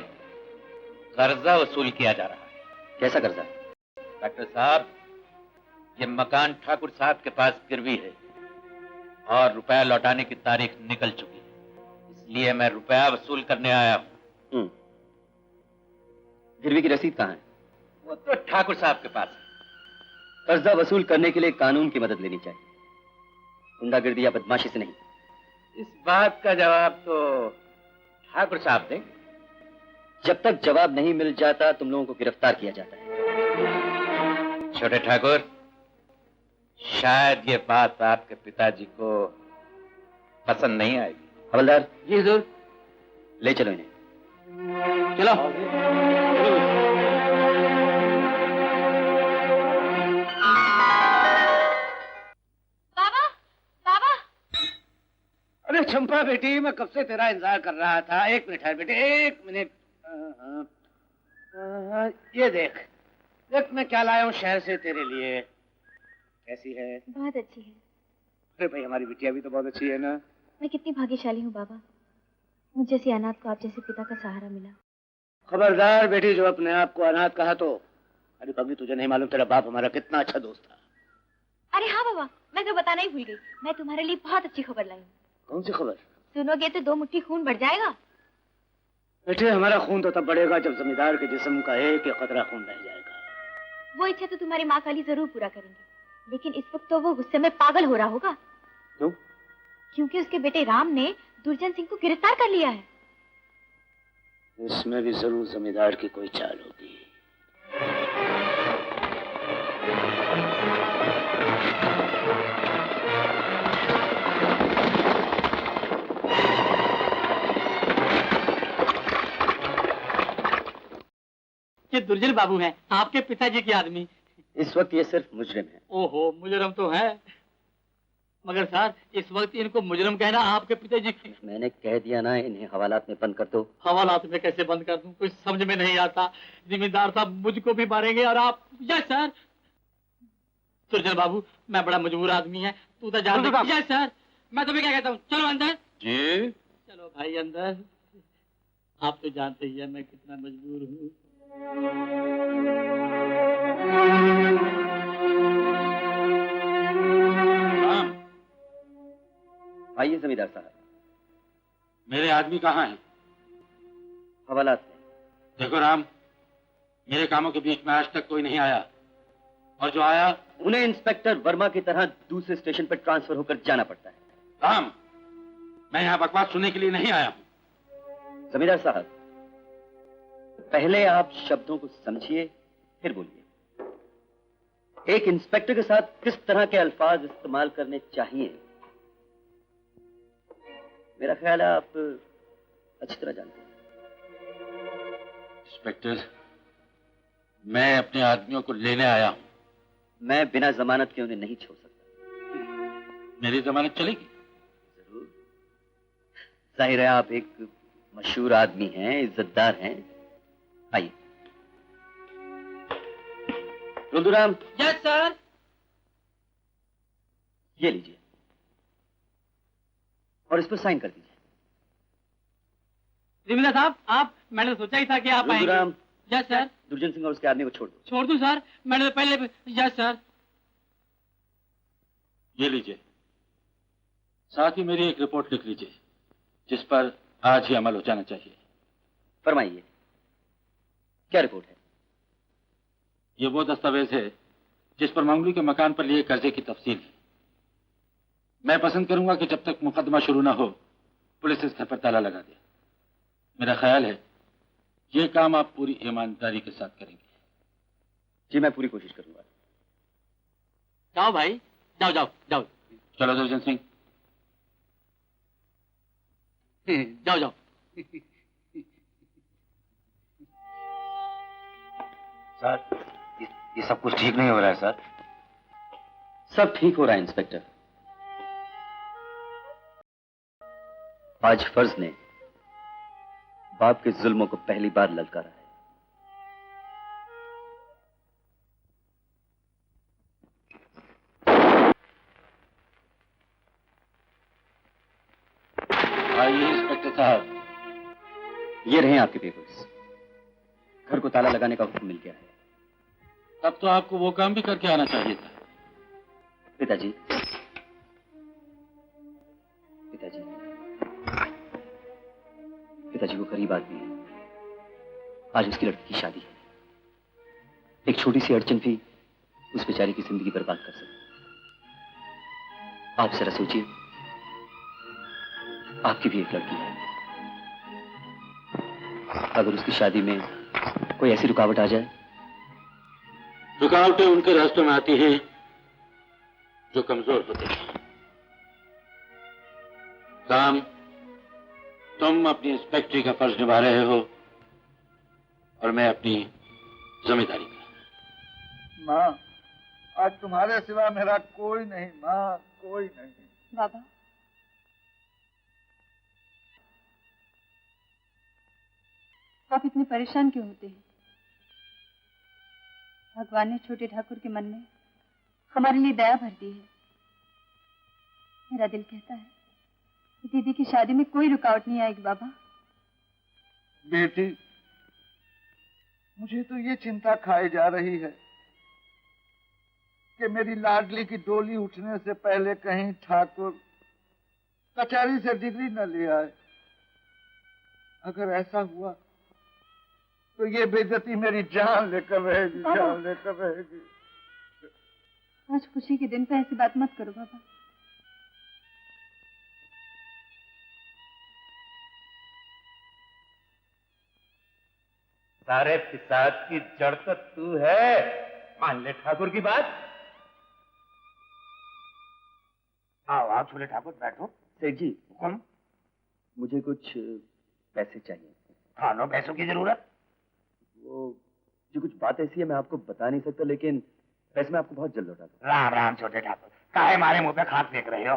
कर्जा वसूल किया जा रहा है। कैसा कर्जा? डॉक्टर साहब, ये मकान ठाकुर साहब के पास गिरवी है और रुपया लौटाने की तारीख निकल चुकी है, इसलिए मैं रुपया वसूल करने आया हूँ। गिरवी की रसीद कहाँ है? वो तो ठाकुर साहब के पास है। कर्जा वसूल करने के लिए कानून की मदद लेनी चाहिए, गुंडागर्दी या बदमाशी से नहीं। इस बात का जवाब तो ठाकुर साहब देंगे। जब तक जवाब नहीं मिल जाता तुम लोगों को गिरफ्तार किया जाता है। छोटे ठाकुर, शायद ये बात आपके पिताजी को पसंद नहीं आएगी। हवलदार जी जरूर, ले चलो इन्हें। चलो। बाबा, बाबा। अरे चंपा बेटी, मैं कब से तेरा इंतजार कर रहा था। एक मिनट है बेटे, एक मिनट। ये देख देख मैं क्या लाया हूँ शहर से तेरे लिए। कैसी है? बहुत अच्छी है। अरे भाई, हमारी बिटिया भी तो बहुत अच्छी है ना। मैं कितनी भाग्यशाली हूँ बाबा, मुझे जैसी अनाथ को आप जैसे पिता का सहारा मिला। खबरदार बेटी, जो अपने आप को अनाथ कहा तो, अरे कभी तुझे नहीं मालूम तेरा बाप हमारा कितना अच्छा दोस्त था। अरे हाँ बाबा, मैं तो बताना ही भूल गई, मैं तुम्हारे लिए बहुत अच्छी खबर लाई हूँ। कौन सी खबर? सुनोगे तो 2 मुट्ठी खून बढ़ जाएगा। बेटे, हमारा खून तो तब बढ़ेगा जब जमींदार के जिस्म का एक कतरा खून बह जाएगा। वो इच्छा तो तुम्हारी माँ काली जरूर पूरा करेंगे, लेकिन इस वक्त तो वो गुस्से में पागल हो रहा होगा। क्यों? क्योंकि उसके बेटे राम ने दुर्जन सिंह को गिरफ्तार कर लिया है। इसमें भी जरूर जमींदार की कोई चाल होगी। ये दुर्जन बाबू हैं, आपके पिताजी के आदमी। इस वक्त ये सिर्फ मुजरिम है। ओहो, मुजरिम तो है, मगर सर इस वक्त इनको मुजरिम कहना आपके पिताजी की। मैंने कह दिया ना, इन्हें हवालात में बंद कर दो। हवालात में कैसे बंद कर दूं, कुछ समझ में नहीं आता। जिम्मेदार साहब मुझको भी मारेंगे और आप। Yes sir. दुर्जन बाबू, मैं बड़ा मजबूर आदमी है, तू तो जान। यस सर, मैं तुम्हें क्या कहता हूँ, चलो अंदर। जी चलो भाई अंदर। आप तो जानते ही है मैं कितना मजबूर हूँ। आइए जमींदार साहब। मेरे आदमी कहाँ हैं? हवालात में। देखो राम, मेरे कामों के बीच में आज तक कोई नहीं आया, और जो आया उन्हें इंस्पेक्टर वर्मा की तरह दूसरे स्टेशन पर ट्रांसफर होकर जाना पड़ता है। राम, मैं यहाँ बकवास सुनने के लिए नहीं आया हूँ। जमींदार साहब, पहले आप शब्दों को समझिए, फिर बोलिए। एक इंस्पेक्टर के साथ किस तरह के अल्फाज इस्तेमाल करने चाहिए, मेरा ख्याल है आप अच्छी तरह जानते हैं। इंस्पेक्टर, मैं अपने आदमियों को लेने आया हूं। मैं बिना जमानत के उन्हें नहीं छोड़ सकता। मेरी जमानत चलेगी? जरूर। जाहिर है आप एक मशहूर आदमी हैं, इज्जतदार हैं। आइए। रुद्राम। Yes sir. ये लीजिए और इस पर साइन कर दीजिए। जिम्मेदार साहब, आप, मैंने सोचा ही था कि आप आएंगे। Yes sir. दुर्जन सिंह और उसके आदमी को छोड़ दो। छोड़ दूं सर? मैंने तो पहले। Yes sir. ये लीजिए, साथ ही मेरी एक रिपोर्ट लिख लीजिए जिस पर आज ही अमल हो जाना चाहिए। फरमाइए, क्या रिपोर्ट है? ये वो दस्तावेज है जिस पर मंगलू के मकान पर लिए कर्जे की तफसील है। मैं पसंद करूंगा कि जब तक मुकदमा शुरू ना हो पुलिस इस घर पर ताला लगा दे। मेरा ख्याल है ये काम आप पूरी ईमानदारी के साथ करेंगे। जी, मैं पूरी कोशिश करूंगा। जाओ भाई, जाओ जाओ जाओ। चलो दुर्जन सिंह। जाओ जाओ। सर, ये सब कुछ ठीक नहीं हो रहा है सर। सब ठीक हो रहा है इंस्पेक्टर। आज फर्ज ने बाप के जुल्मों को पहली बार ललकारा है। आइए इंस्पेक्टर साहब। ये रहे आपके पेपर्स। घर को ताला लगाने का हुक्म मिल गया है। तब तो आपको वो काम भी करके आना चाहिए था। पिताजी, पिताजी वो गरीब आदमी है। आज उसकी लड़की की शादी है। एक छोटी सी अड़चन भी उस बेचारी की जिंदगी बर्बाद कर सकती। आप जरा सोचिए, आपकी भी एक लड़की है। अगर उसकी शादी में कोई ऐसी रुकावट आ जाए। रुकावटें उनके रास्तों में आती हैं जो कमजोर होते हैं। राम, तुम अपनी इंस्पेक्टरी का फर्ज निभा रहे हो और मैं अपनी जिम्मेदारी का। माँ, आज तुम्हारे सिवा मेरा कोई नहीं। माँ, कोई नहीं। बाबा, आप इतने परेशान क्यों होते हैं? भगवान ने छोटे ठाकुर के मन में हमारे लिए दया भर दी है। मेरा दिल कहता है कि दीदी की शादी में कोई रुकावट नहीं आएगी। बाबा बेटी, मुझे तो ये चिंता खाई जा रही है कि मेरी लाडली की डोली उठने से पहले कहीं ठाकुर कचहरी से डिग्री न ले आए। अगर ऐसा हुआ तो ये बेइज्जती मेरी जान लेकर रहेगी, जान लेकर रहेगी। आज खुशी के दिन पे ऐसी बात मत करो बाबा। सारे फिसाद की जड़ तो तू है। मान ले ठाकुर की बात। आओ आओ छोटे ठाकुर, बैठो। सेठ जी, हुक्म। मुझे कुछ पैसे चाहिए। खानो पैसों की जरूरत? वो जो कुछ बात ऐसी है मैं आपको बता नहीं सकता, लेकिन पैसे मैं आपको बहुत जल्द लौटा दूंगा। राम राम छोटे ठाकुर, काहे हमारे मुंह पे खाद फेंक रहे हो?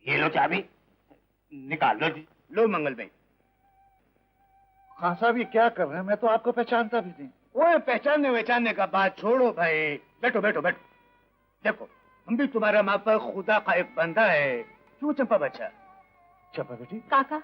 ये लो चाबी, निकाल लो जी। लो मंगल भाई। खान साहब ये क्या कर रहे हैं? मैं तो आपको पहचानता भी नहीं। वो पहचानने वहचानने का बात छोड़ो भाई। बैठो बैठो बैठो। देखो, हम भी तुम्हारा माँ पर खुदा का एक बंदा है। क्यों चंपा बच्चा? चंपा बेटी। काका,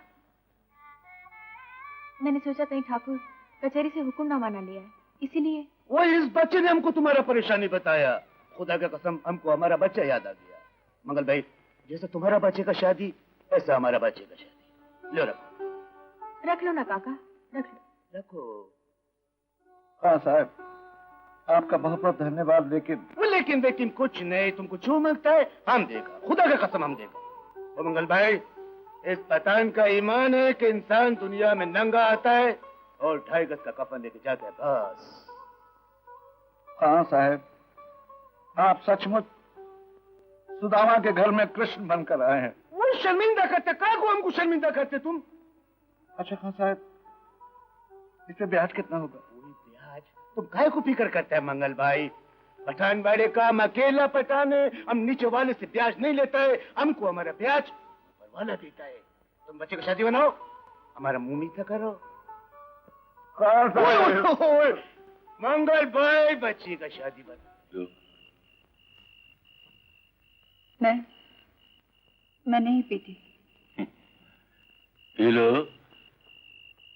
मैंने सोचा कहीं ठाकुर कचहरी से हुक्मनामा ना लिया है, इसीलिए। वो इस बच्चे ने हमको तुम्हारा परेशानी बताया। खुदा का कसम, हमको हमारा बच्चा याद आ गया। मंगल भाई, जैसे तुम्हारा बच्चे का शादी ऐसा हमारा बच्चे का शादी। लो रखो। रख लो ना काका, रख लो। रखो। हाँ साहब, आपका बहुत बहुत धन्यवाद। लेकिन कुछ नहीं। तुमको जो मांगता है हम देगा, खुदा का कसम हम देगा। मंगल भाई, इस पठान का ईमान है कि इंसान दुनिया में नंगा आता है और 2.5 गज का कफन लेके जाता है, बस। हाँ साहब, आप सचमुच सुदामा के घर में कृष्ण बनकर आए हैं। वो शर्मिंदा करते, क्या को हमको शर्मिंदा करते तुम? अच्छा खान साहब, इस पे ब्याज कितना होगा? ब्याज तुम काय को फिक्र करते हैं मंगल भाई? पठान वाले का हम अकेला पठान है, हम नीचे वाले से ब्याज नहीं लेता है, हमको हमारा ब्याज ऊपर वाला देता है। तुम बच्चे की शादी बनाओ, हमारा मुंह मीठा करो। मंगल भाई, बच्ची का शादी बना। मैं नहीं पीती। P low.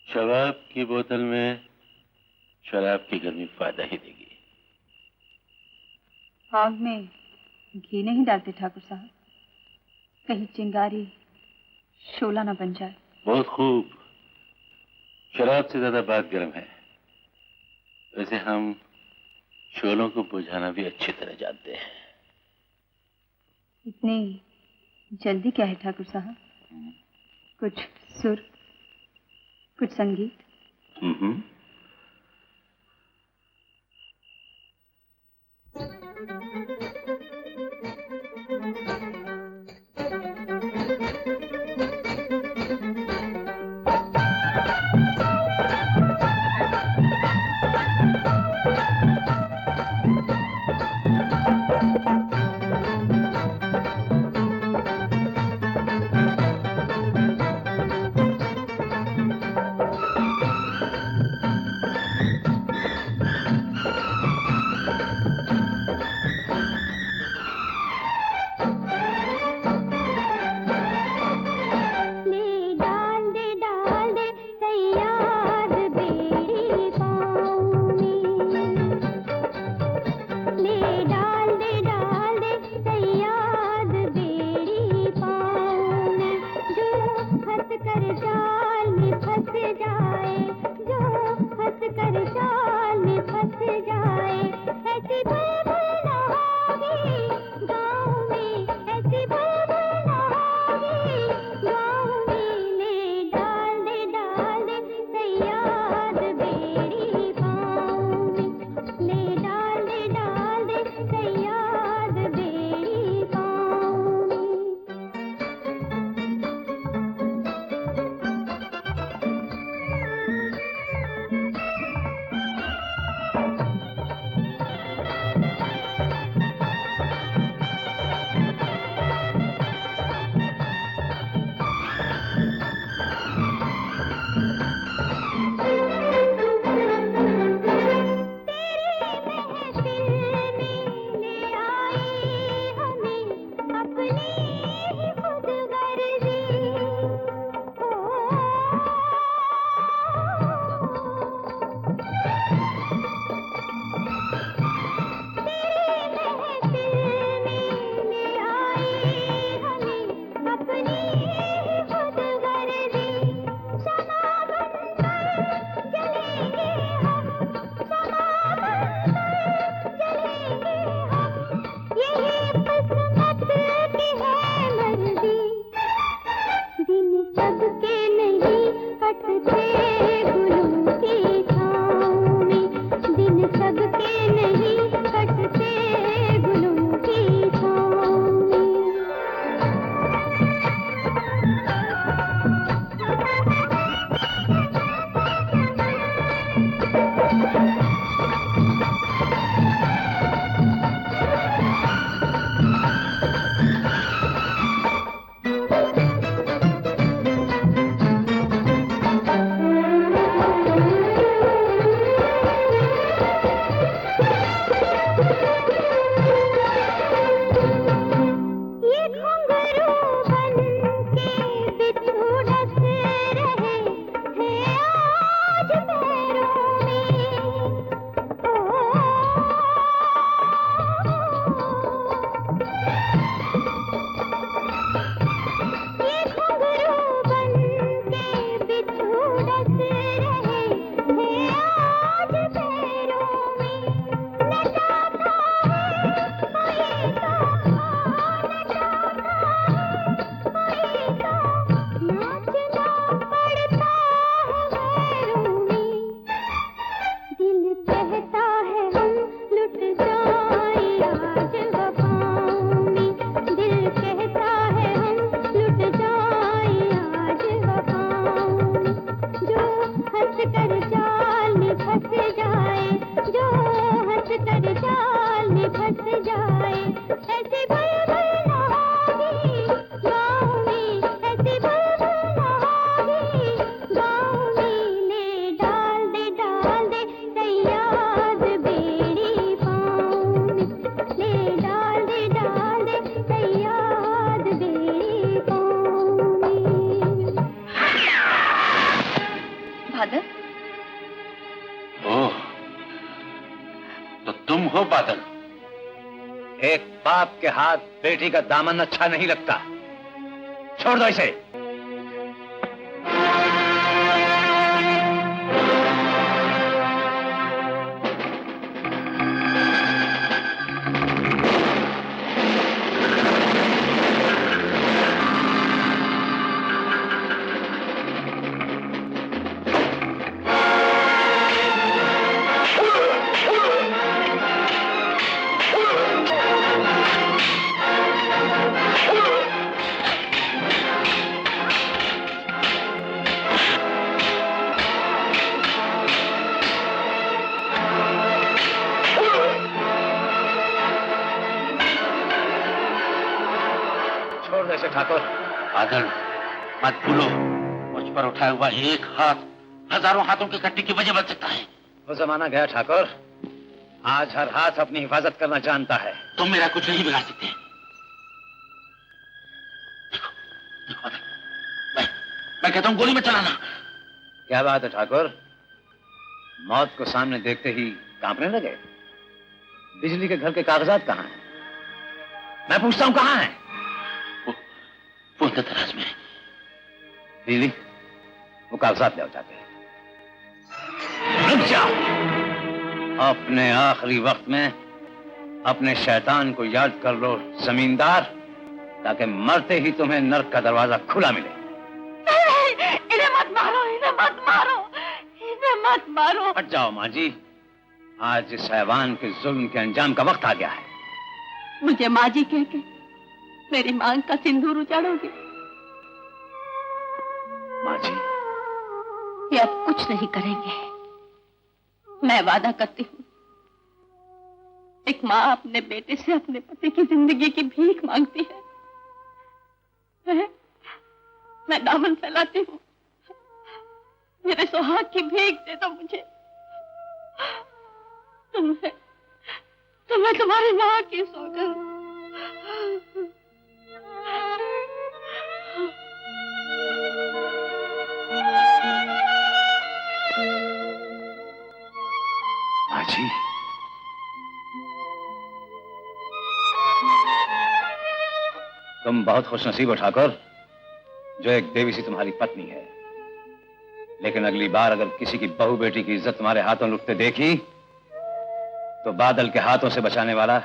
शराब की बोतल में शराब की गर्मी फायदा ही देगी। आग में घी नहीं डालते ठाकुर साहब, कहीं चिंगारी शोला न बन जाए। बहुत खूब। शराब से ज्यादा बात गर्म है। वैसे हम शोलों को बुझाना भी अच्छी तरह जानते हैं। इतनी जल्दी क्या है ठाकुर साहब? कुछ सुर, कुछ संगीत। बादल? ओह, तो तुम हो बादल? एक बाप के हाथ बेटी का दामन अच्छा नहीं लगता। छोड़ दो इसे। ठाकुर। बादल, मत भूलो, मुझ पर उठाया हुआ एक हाथ हजारों हाथों की कट्टी की वजह बन सकता है। वो जमाना गया ठाकुर, आज हर हाथ अपनी हिफाजत करना जानता है। तुम मेरा कुछ नहीं बिगाड़ सकते। देखो, देखो बादल, मैं कहता हूं गोली मत चलाना। क्या बात है ठाकुर, मौत को सामने देखते ही कांपने लगे? बिजली के घर के कागजात कहाँ हैं? मैं पूछता हूं कहाँ हैं? वो अंदर दराज में। बिजली, वो कागजात ले जाते हैं। रुक जाओ। अपने आखिरी वक्त में अपने शैतान को याद कर लो जमींदार, ताकि मरते ही तुम्हें नर्क का दरवाजा खुला मिले। इन्हें मत मारो, इन्हें मत मारो, इन्हें मत मारो। हट जाओ माँ जी, आज इस हैवान के जुल्म के अंजाम का वक्त आ गया है। मुझे माँ जी कह के मेरी मांग का सिंदूर उजाड़ोगे? माँ जी, ये अब कुछ नहीं करेंगे। मैं वादा करती हूँ, एक माँ अपने बेटे से अपने पति की जिंदगी की भीख मांगती है। मैं दामन फैलाती हूँ, मेरे सुहाग की भीख दे दो मुझे। तुम्हें तुम्हारी माँ की सौगंध। माँ जी, तुम बहुत खुशनसीब हो ठाकुर, जो एक देवी सी तुम्हारी पत्नी है। लेकिन अगली बार अगर किसी की बहू बेटी की इज्जत तुम्हारे हाथों लुटते देखी, तो बादल के हाथों से बचाने वाला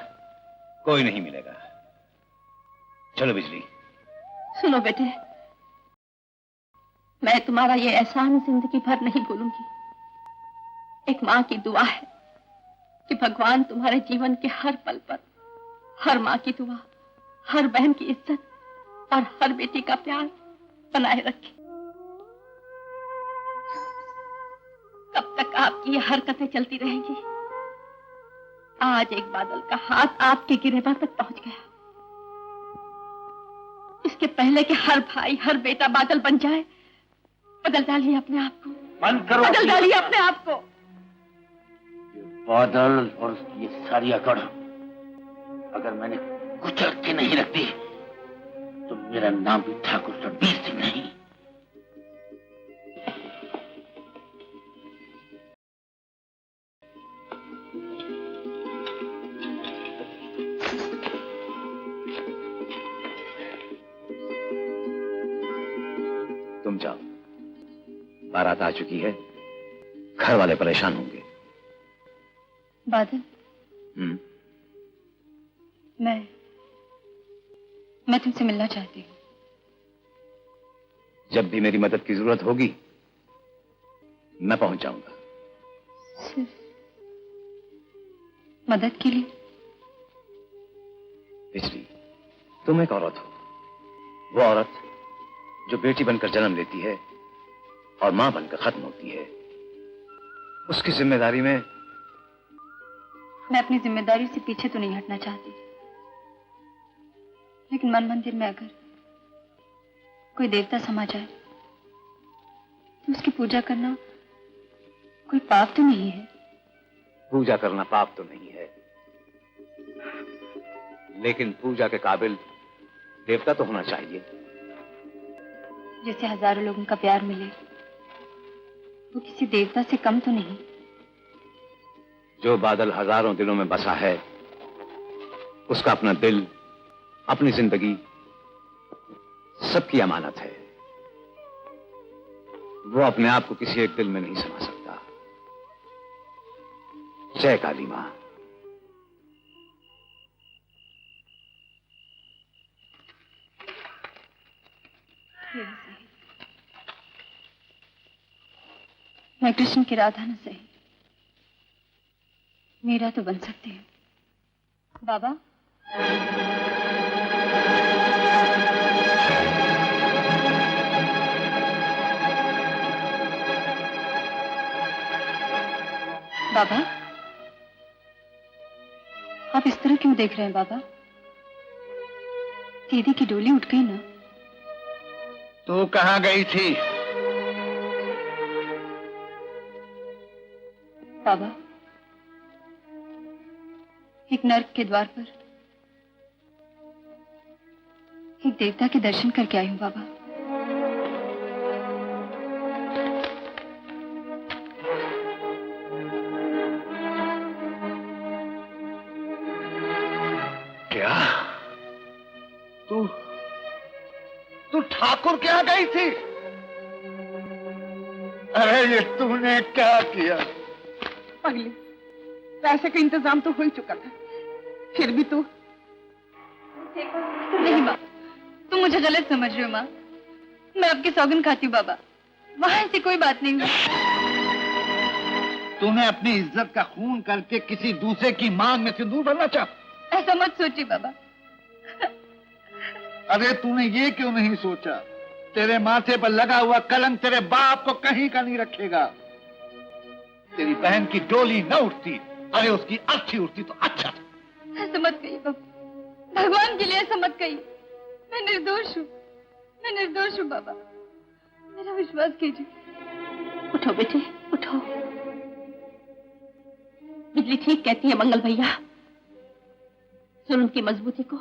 कोई नहीं मिलेगा। चलो बिजली। सुनो बेटे, मैं तुम्हारा ये एहसान जिंदगी भर नहीं भूलूंगी। एक माँ की दुआ है कि भगवान तुम्हारे जीवन के हर पल पर हर माँ की दुआ, हर बहन की इज्जत और हर बेटी का प्यार बनाए रखे। कब तक आपकी ये हरकतें चलती रहेंगी? आज एक बादल का हाथ आपके गिरेबान तक पहुंच गया। इसके पहले कि हर भाई हर बेटा बादल बन जाए, बदल डालिए अपने आप को। बंद करो। बदल डालिए अपने आप को। बादल और उसकी ये सारी अकड़ अगर मैंने कुचल के नहीं रखती, तो मेरा नाम भी ठाकुर रणबीर सिंह नहीं। तुम जाओ, बारात आ चुकी है, घर वाले परेशान होंगे। बादल, मैं तुमसे मिलना चाहती हूँ। जब भी मेरी मदद की जरूरत होगी, मैं पहुंच जाऊंगा। सिर्फ मदद के लिए? बिजली, तुम एक औरत हो, वो औरत जो बेटी बनकर जन्म लेती है और मां बनकर खत्म होती है, उसकी जिम्मेदारी में मैं अपनी जिम्मेदारी से पीछे तो नहीं हटना चाहती, लेकिन मन मंदिर में अगर कोई देवता समा जाए तो उसकी पूजा करना कोई पाप तो नहीं है? पूजा करना पाप तो नहीं है, लेकिन पूजा के काबिल देवता तो होना चाहिए। जिसे हजारों लोगों का प्यार मिले, वो किसी देवता से कम तो नहीं। जो बादल हजारों दिलों में बसा है, उसका अपना दिल, अपनी जिंदगी सबकी अमानत है। वो अपने आप को किसी एक दिल में नहीं समा सकता। जय काली मां। मैं कृष्ण की राधा न सही, मेरा तो बन सकती है। बाबा, बाबा, आप इस तरह क्यों देख रहे हैं बाबा? दीदी की डोली उठ गई ना। तू कहाँ गई थी? बाबा, एक नर्क के द्वार पर एक देवता के दर्शन करके आई हूं बाबा। क्या? तू ठाकुर के यहाँ गई थी? अरे ये तूने क्या किया? पगली, पैसे का इंतजाम तो हो ही चुका था, फिर भी तू। नहीं माँ, तुम मुझे गलत समझ रहे हो माँ। मैं आपकी सौगंध खाती हूँ बाबा, वहां ऐसी कोई बात नहीं हुई। तूने अपनी इज्जत का खून करके किसी दूसरे की मांग में सिंदूर भरना चाहा? ऐसा मत सोचिए बाबा। अरे तूने ये क्यों नहीं सोचा? तेरे माथे पर लगा हुआ कलंक तेरे बाप को कहीं का नहीं रखेगा। तेरी बहन की डोली न उठती, अरे उसकी अर्थी उठती तो अच्छा था। ऐसा मत कहिए बाबा, भगवान के लिए ऐसा मत कहिए। मैं निर्दोष हूँ, मैं निर्दोष हूँ बाबा, मेरा विश्वास कीजिए। उठो बेटे, उठो। बिजली ठीक कहती है मंगल भैया, जुल्म की मजबूती को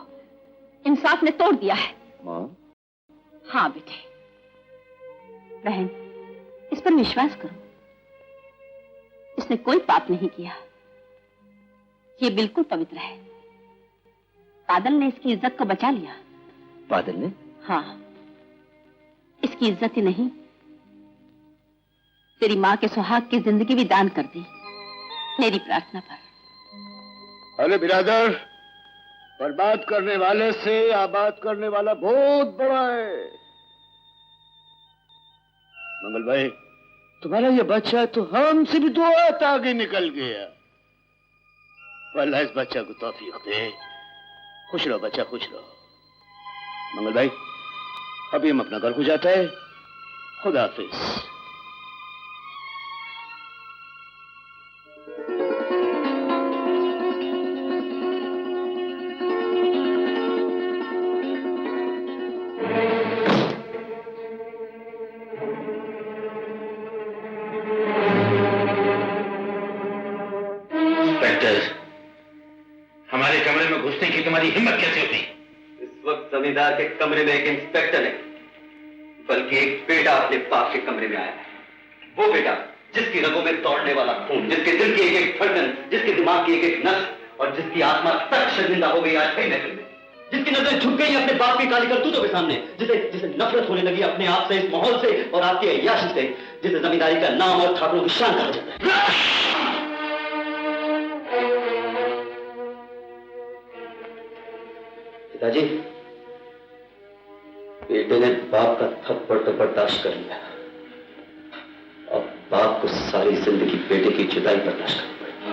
इंसाफ ने तोड़ दिया है। माँ? हाँ बेटे, बहन इस पर विश्वास करो, इसने कोई पाप नहीं किया, ये बिल्कुल पवित्र है। बादल ने इसकी इज्जत को बचा लिया। बादल ने? हाँ, इसकी इज्जत ही नहीं, तेरी माँ के सुहाग की जिंदगी भी दान कर दी मेरी प्रार्थना पर। अरे बिरादर, बर्बाद करने वाले से आबाद करने वाला बहुत बड़ा है। मंगल भाई, तुम्हारा ये बच्चा तो हमसे भी 2 हाथ आगे निकल गया। अल्लाह इस बच्चा को तौफीक दे। खुश रहो बच्चा, खुश रहो। मंगल भाई, अभी हम अपना घर को जाता है। खुदा हाफिज। हमारे कमरे में घुसने की तुम्हारी हिम्मत कैसे होती? इस वक्त जमींदार के कमरे में एक इंस्पेक्टर नहीं, बल्कि एक बेटा अपने बाप के कमरे में आया है। वो बेटा जिसकी रगों में दौड़ने वाला खून, जिसके दिल की एक एक धड़कन, जिसके दिमाग की एक एक नस और जिसकी आत्मा तक शर्मिंदा हो गई आज कई महफिल में, जिसकी नजरें झुक गई अपने बाप की काली करतूतों के सामने, जिसे नफरत होने लगी अपने आप से, इस माहौल से और आपकी अय्याशी से, जिसे जमींदारी का नाम और ठाकुरों की शान कहा जाता है। पिताजी, बेटे ने बाप का थप्पड़ तो बर्दाश्त कर लिया, अब बाप को सारी जिंदगी बेटे की जुदाई बर्दाश्त करनी पड़ेगी।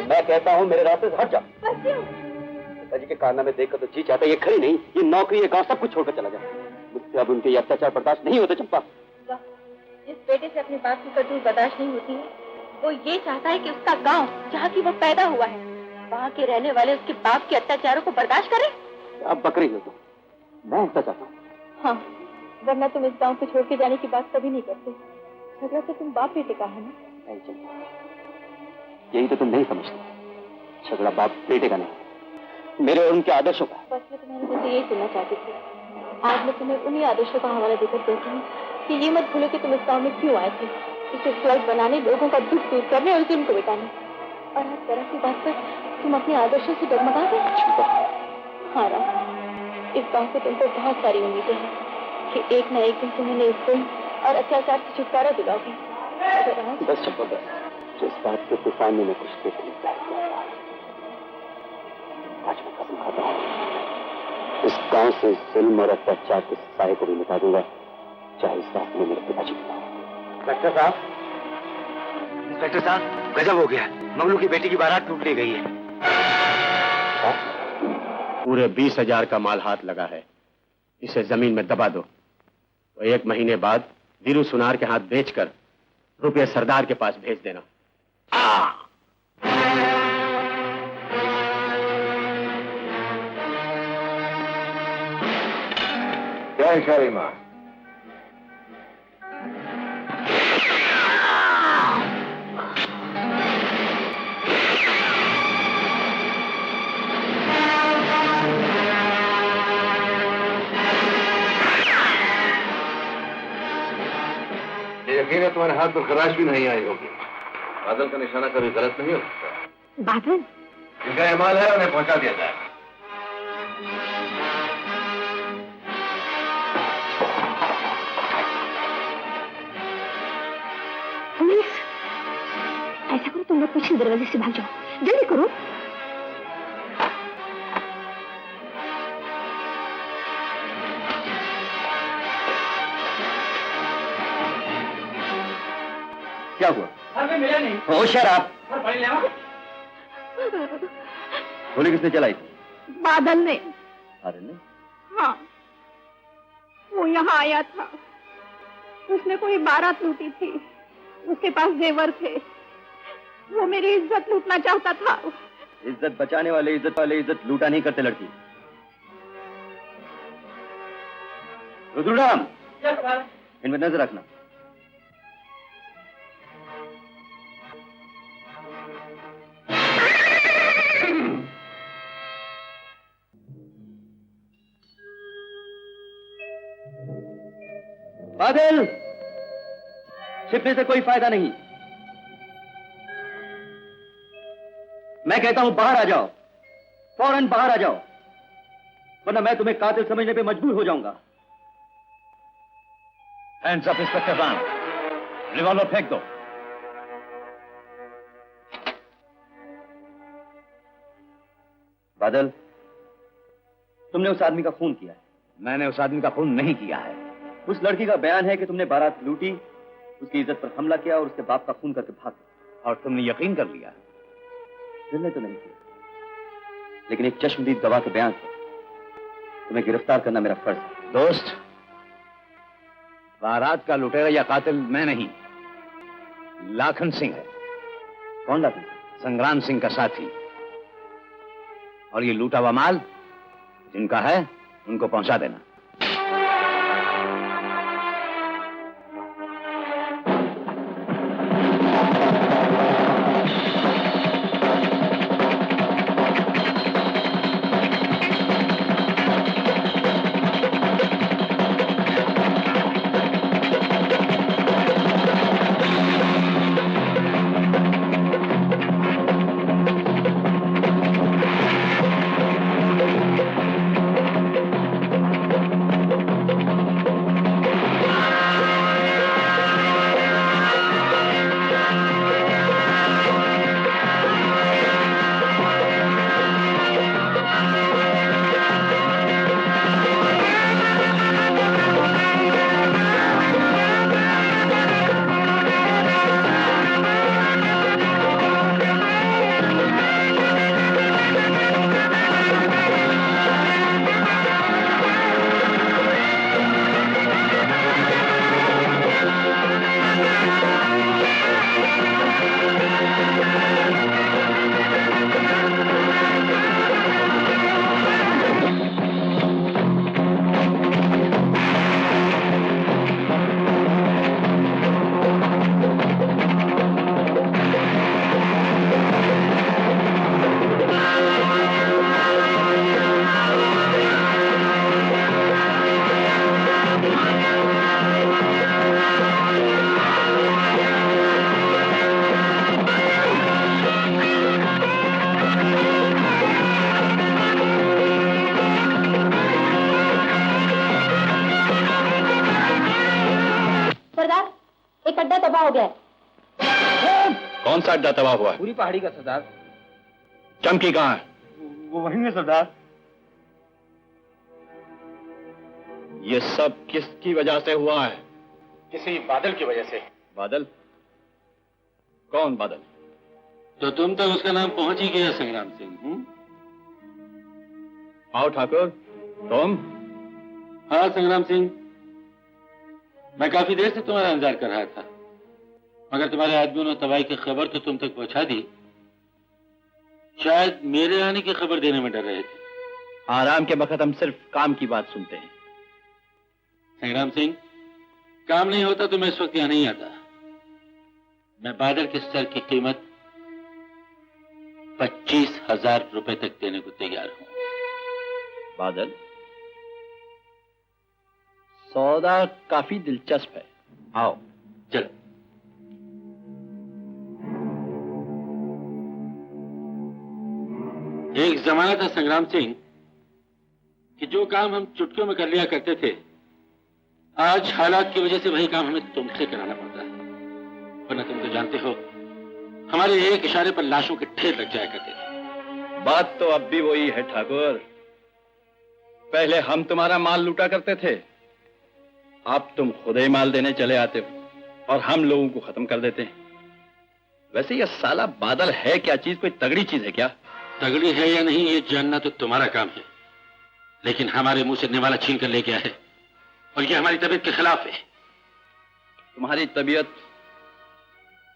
मैं कहता हूं मेरे रास्ते से हट जा। पिताजी के कारनामे देखकर तो जी चाहता है ये खड़ी नहीं, ये नौकरी, ये गांव सब कुछ छोड़कर चला जाए। मुझसे अब उनके ये अत्याचार बर्दाश्त नहीं होते चंपा। जिस बेटे से अपने बाप की करतूत बर्दाश्त नहीं होती है, वो ये चाहता है कि उसका गांव जहाँ की वो पैदा हुआ है, वहाँ के रहने वाले उसके बाप के अत्याचारों को बर्दाश्त करें। अब बकरी हो तुम, मैं ऐसा चाहता हूँ। हाँ, वरना तुम इस गांव को छोड़ के जाने की बात कभी नहीं करते। झगड़ा तो तुम बाप बेटे का है ना? नहीं चलता, यही तो तुम नहीं समझते। झगड़ा बाप बेटे का नहीं, मेरे और उनके आदर्शों का। बस मैं तुम्हारे मुझे यही सुनना चाहती थी। आज मैं तुम्हें उन्हीं आदर्शों का हवाला देकर कहती हूँ कि ये मत भूलो कि तुम इस गाँव में क्यों आए थे, इसे स्वर्ग बनाने, लोगों का दुख दूर करने और जुल्म को मिटाने। और हर तरह की बात पर तुम अपने आदर्शों से डगमगा गए। हाँ राम, इस गाँव से तुमको बहुत सारी उम्मीदें हैं कि एक न एक दिन तुम्हें इस जुल्म और अत्याचार से छुटकारा दिलाओगी। बस चंपा बस, जिस बात के तूफान में मैं कुछ देर के लिए प्यार किया था, आज मैं कसम खाता हूँ इस गांव से जुल्म और अत्याचार के साए को भी मिटा दूंगा, चाहे इस रात में मेरे पिताजी भी ना हो। इंस्पेक्टर साहब, इंस्पेक्टर साहब, गजब हो गया। मंगलू की बेटी की बारात टूट ली गई है। पूरे 20,000 का माल हाथ लगा है, इसे जमीन में दबा दो तो 1 महीने बाद वीरू सुनार के हाथ बेचकर रुपये सरदार के पास भेज देना। जय शरी मां। यकीन है तुम्हारे हाथ पर खराश भी नहीं आई होगी। बादल का निशाना कभी गलत नहीं हो सकता। बादल? जिनका ये माल है उन्हें पहुंचा दिया जाए। पुलिस, ऐसा करो तुम लोग पीछे दरवाजे से भाग जाओ, जल्दी करो। क्या हुआ? मिला नहीं। होशियार आप। गोली किसने चलाई थी? बादल ने। अरे ने? हाँ, वो यहाँ आया था, उसने कोई बारात लूटी थी, उसके पास जेवर थे, वो मेरी इज्जत लूटना चाहता था। इज्जत बचाने वाले इज्जत लूटा नहीं करते लड़की। रुद्रराम, इनमें नजर रखना। बादल, छिपने से कोई फायदा नहीं। मैं कहता हूं बाहर आ जाओ, फौरन बाहर आ जाओ, वरना मैं तुम्हें कातिल समझने पे मजबूर हो जाऊंगा। Hands up inspector Ram, revolver फेंक दो। बादल, तुमने उस आदमी का खून किया है। मैंने उस आदमी का खून नहीं किया है। उस लड़की का बयान है कि तुमने बारात लूटी, उसकी इज्जत पर हमला किया और उसके बाप का खून करके भाग गए। और तुमने यकीन कर लिया? दिल तो नहीं किया, लेकिन एक चश्मदीद गवाह के बयान से तुम्हें गिरफ्तार करना मेरा फर्ज है। दोस्त, बारात का लुटेरा या कातिल मैं नहीं, लाखन सिंह है। कौन लाखन? संग्राम सिंह का साथी। और ये लूटा हुआ माल जिनका है उनको पहुंचा देना। तबाह हो गया है। कौन सा अड्डा तबाह हुआ है? पूरी पहाड़ी का सरदार। चमकी कहाँ है? वो वहीं है सरदार। ये सब किसकी वजह से हुआ है? किसी बादल की वजह से। बादल? कौन बादल? तो तुम तक उसका नाम पहुंच ही गया संग्राम सिंह। आओ ठाकुर, तुम? हाँ संग्राम सिंह, मैं काफी देर से तुम्हारा इंतजार कर रहा था, मगर तुम्हारे आदमियों ने तबाही की खबर तो तुम तक पहुंचा दी। शायद मेरे आने की खबर देने में डर रहे थे। आराम के वक्त हम सिर्फ काम की बात सुनते हैं। संग्राम सिंह, काम नहीं होता तो मैं इस वक्त यहां नहीं आता। मैं बादल के सर की कीमत 25,000 रुपए तक देने को तैयार हूं। बादल, सौदा काफी दिलचस्प है। आओ चलो। एक जमाना था संग्राम सिंह कि जो काम हम चुटकियों में कर लिया करते थे, आज हालात की वजह से वही काम हमें तुमसे कराना पड़ता है। वरना तुम तो जानते हो, हमारे एक इशारे पर लाशों के ढेर लग जाया करते थे। बात तो अब भी वही है ठाकुर। पहले हम तुम्हारा माल लूटा करते थे, अब तुम खुद ही माल देने चले आते हो और हम लोगों को खत्म कर देते हैं। वैसे ये साला बादल है क्या चीज? कोई तगड़ी चीज है क्या? तगड़ी है या नहीं ये जानना तो तुम्हारा काम है, लेकिन हमारे मुंह से निवाला छीन कर ले गया है और ये हमारी तबीयत के खिलाफ है। तुम्हारी तबीयत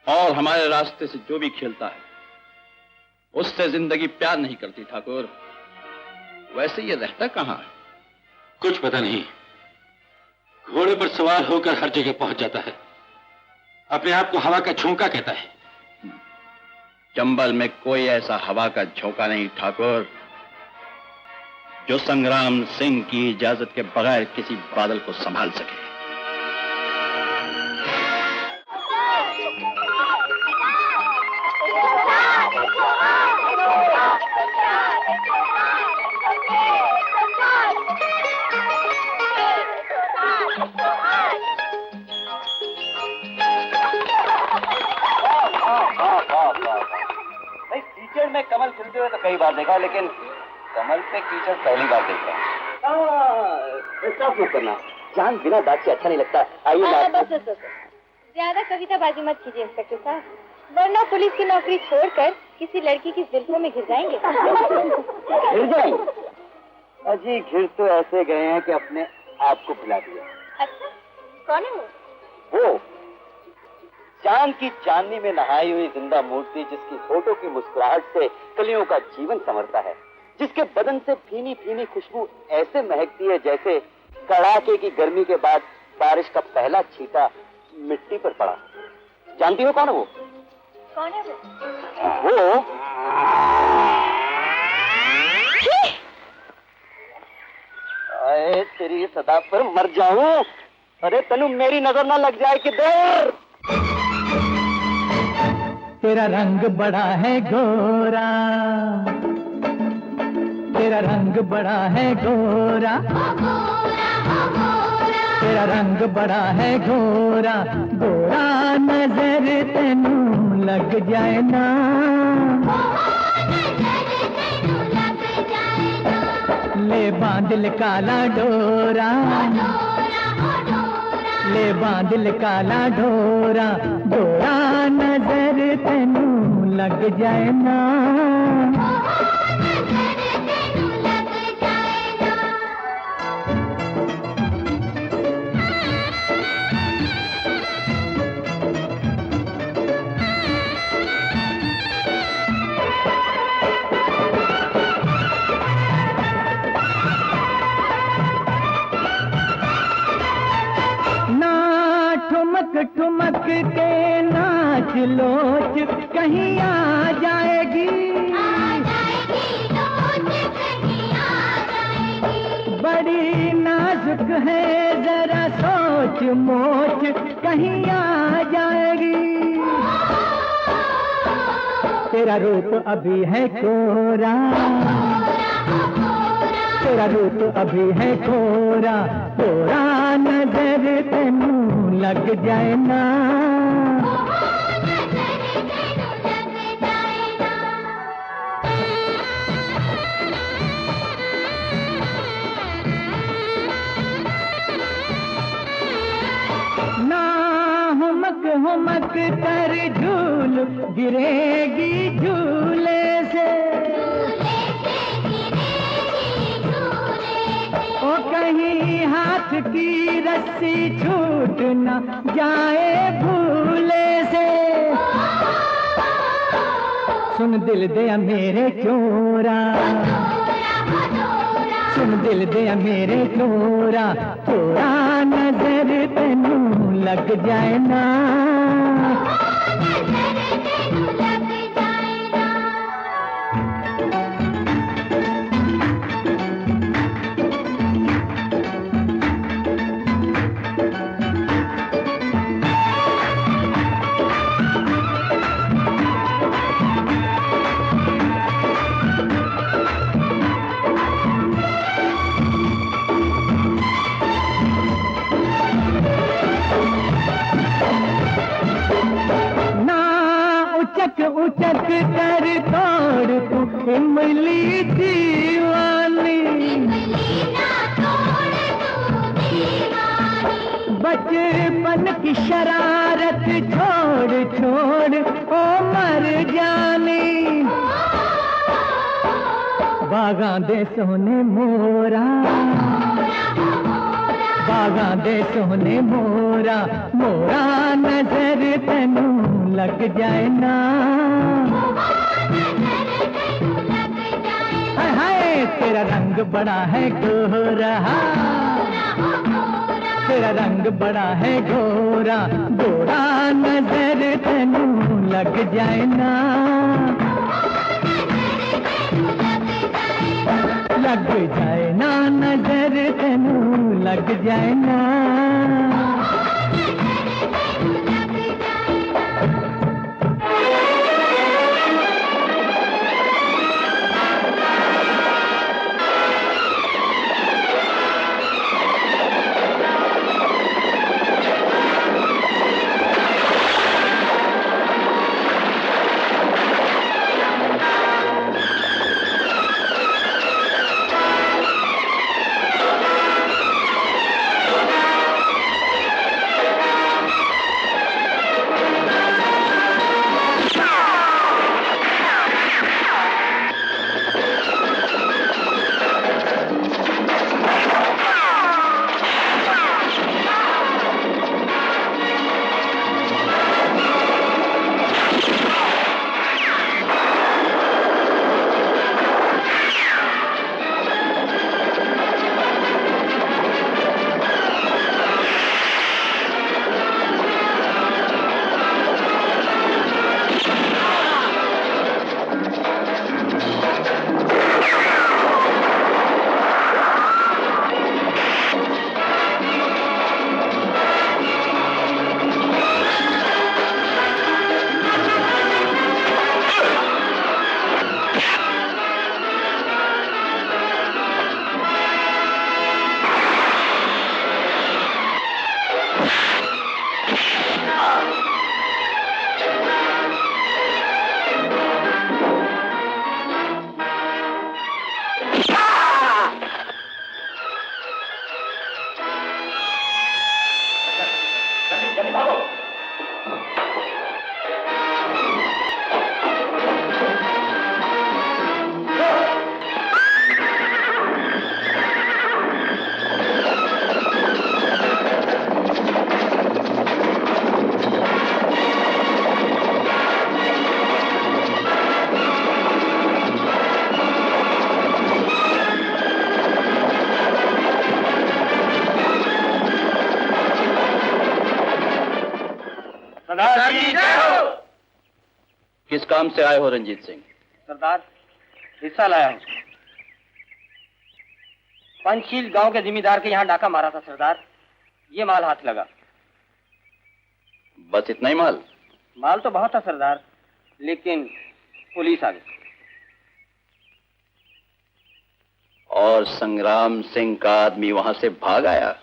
और हमारे रास्ते से जो भी खेलता है उससे जिंदगी प्यार नहीं करती ठाकुर। वैसे ये रहता कहां है? कुछ पता नहीं, घोड़े पर सवार होकर हर जगह पहुंच जाता है, अपने आप को हवा का झोंका कहता है। चंबल में कोई ऐसा हवा का झोंका नहीं ठाकुर जो संग्राम सिंह की इजाजत के बगैर किसी बादल को संभाल सके। कीचड़ में कमल खिलते हुए तो कई बार देखा, लेकिन कमल पे कीचड़ पहली बार देख रहा हूँ। स्टॉप मत करना, जान बिना दाग से अच्छा नहीं लगता। आइए बस ज्यादा कविताबाजी मत कीजिए इंस्पेक्टर साहब, वरना पुलिस की नौकरी छोड़कर किसी लड़की की जुल्फों में घिर जाएंगे। घिर जाएंगे? अजी घिर तो ऐसे गए हैं कि अपने आप को भुला दिया। अच्छा, कौन है वो चांद की चांदनी में नहाई हुई जिंदा मूर्ति, जिसकी होठों की मुस्कुराहट से कलियों का जीवन संवरता है, जिसके बदन से भीनी भीनी खुशबू ऐसे महकती है जैसे कड़ाके की गर्मी के बाद बारिश का पहला छींटा मिट्टी पर पड़ा। जानती हो कौन है वो? कौन है वो? वो अरे तेरी सदा पर मर जाऊं। अरे तनु मेरी नजर ना लग जाए किधर। तेरा रंग बड़ा है गोरा, तेरा रंग बड़ा है गोरा, तेरा रंग बड़ा है गोरा, गोरा नजर तेनू लग जाए ना, ले बांधिल काला डोरा, ले बांधिल काला डोरा, गोरा नजर तेनू लग जाए ना। ठुमक के नाच लोच कहीं आ जाएगी, बड़ी नाजुक है जरा सोच मोच कहीं आ जाएगी। तेरा रूप अभी है कोरा, तेरा रूप अभी है कोरा, कोरा नजर तेनू लग जाए ना। ना हुमक हुमक कर झूल गिरेगी झूले से, ओ कहीं हाथ की रस्सी छूट न जाए भूले से। सुन दिल दे मेरे चोरा, सुन दिल दे मेरे चोरा, चोरा नजर तेनू लग जाए ना। उचक कर तोड़ तू इमली दीवानी, बचपन की शरारत छोड़ छोड़ ओ मर जानी। बागां दे सोने मोरा, बागां दे सोने मोरा, मोरा नजर तेनू लग जाए ना। हाय हाय तेरा रंग बड़ा है गोरा, तेरा रंग बड़ा है गोरा, गोरा नजर तेनू लग जाए ना। लग जाए ना नजर तेनू लग जाए ना। किस काम से आए हो रंजीत सिंह? सरदार, हिस्सा लाया हूँ। पंचशील गांव के जिम्मेदार के यहाँ डाका मारा था सरदार, ये माल हाथ लगा। बस इतना ही माल? माल तो बहुत था सरदार, लेकिन पुलिस आ गई। और संग्राम सिंह का आदमी वहां से भाग आया?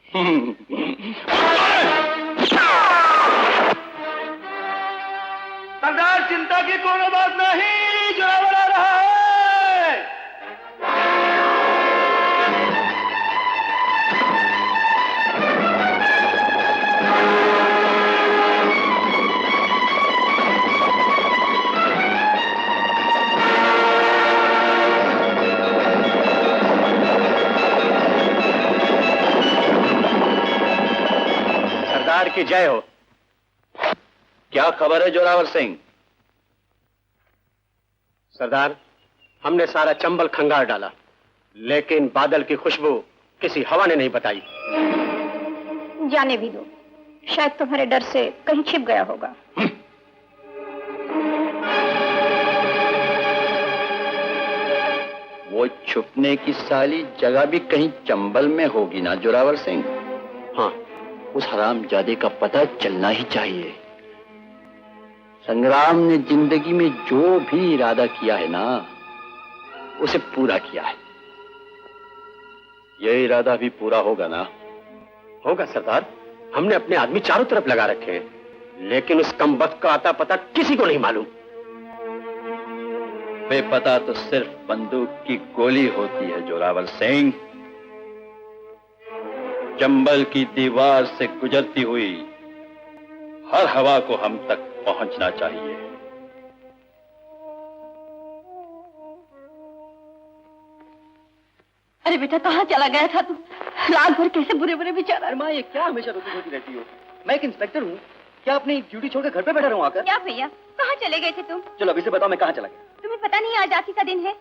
सरदार, चिंता की कोई बात नहीं, जोरावर आ रहा है। सरदार की जय हो। क्या खबर है जोरावर सिंह? सरदार, हमने सारा चंबल खंगाल डाला, लेकिन बादल की खुशबू किसी हवा ने नहीं बताई। जाने भी दो, शायद तुम्हारे डर से कहीं छिप गया होगा। वो छुपने की साली जगह भी कहीं चंबल में होगी ना जोरावर सिंह? हाँ, उस हरामजादे का पता चलना ही चाहिए। संग्राम ने जिंदगी में जो भी इरादा किया है ना, उसे पूरा किया है। यह इरादा भी पूरा होगा ना? होगा सरदार, हमने अपने आदमी चारों तरफ लगा रखे हैं, लेकिन उस कमबख्त का आता पता किसी को नहीं मालूम। बेपता तो सिर्फ बंदूक की गोली होती है जोरावर सिंह। चंबल की दीवार से गुजरती हुई हर हवा को हम तक पहुंचना चाहिए। अरे बेटा, कहाँ चला गया था तू? रात भर कैसे बुरे बुरे विचार। अरे माँ, ये क्या हमेशा रोती रोती रहती हो? मैं एक इंस्पेक्टर हूँ, क्या अपनी ड्यूटी छोड़कर घर पे बैठा रहूं आकर? क्या भैया, कहाँ चले गए थे तुम? चलो अभी से बताओ मैं कहाँ चला गया। तुम्हें पता नहीं आज आती का दिन है?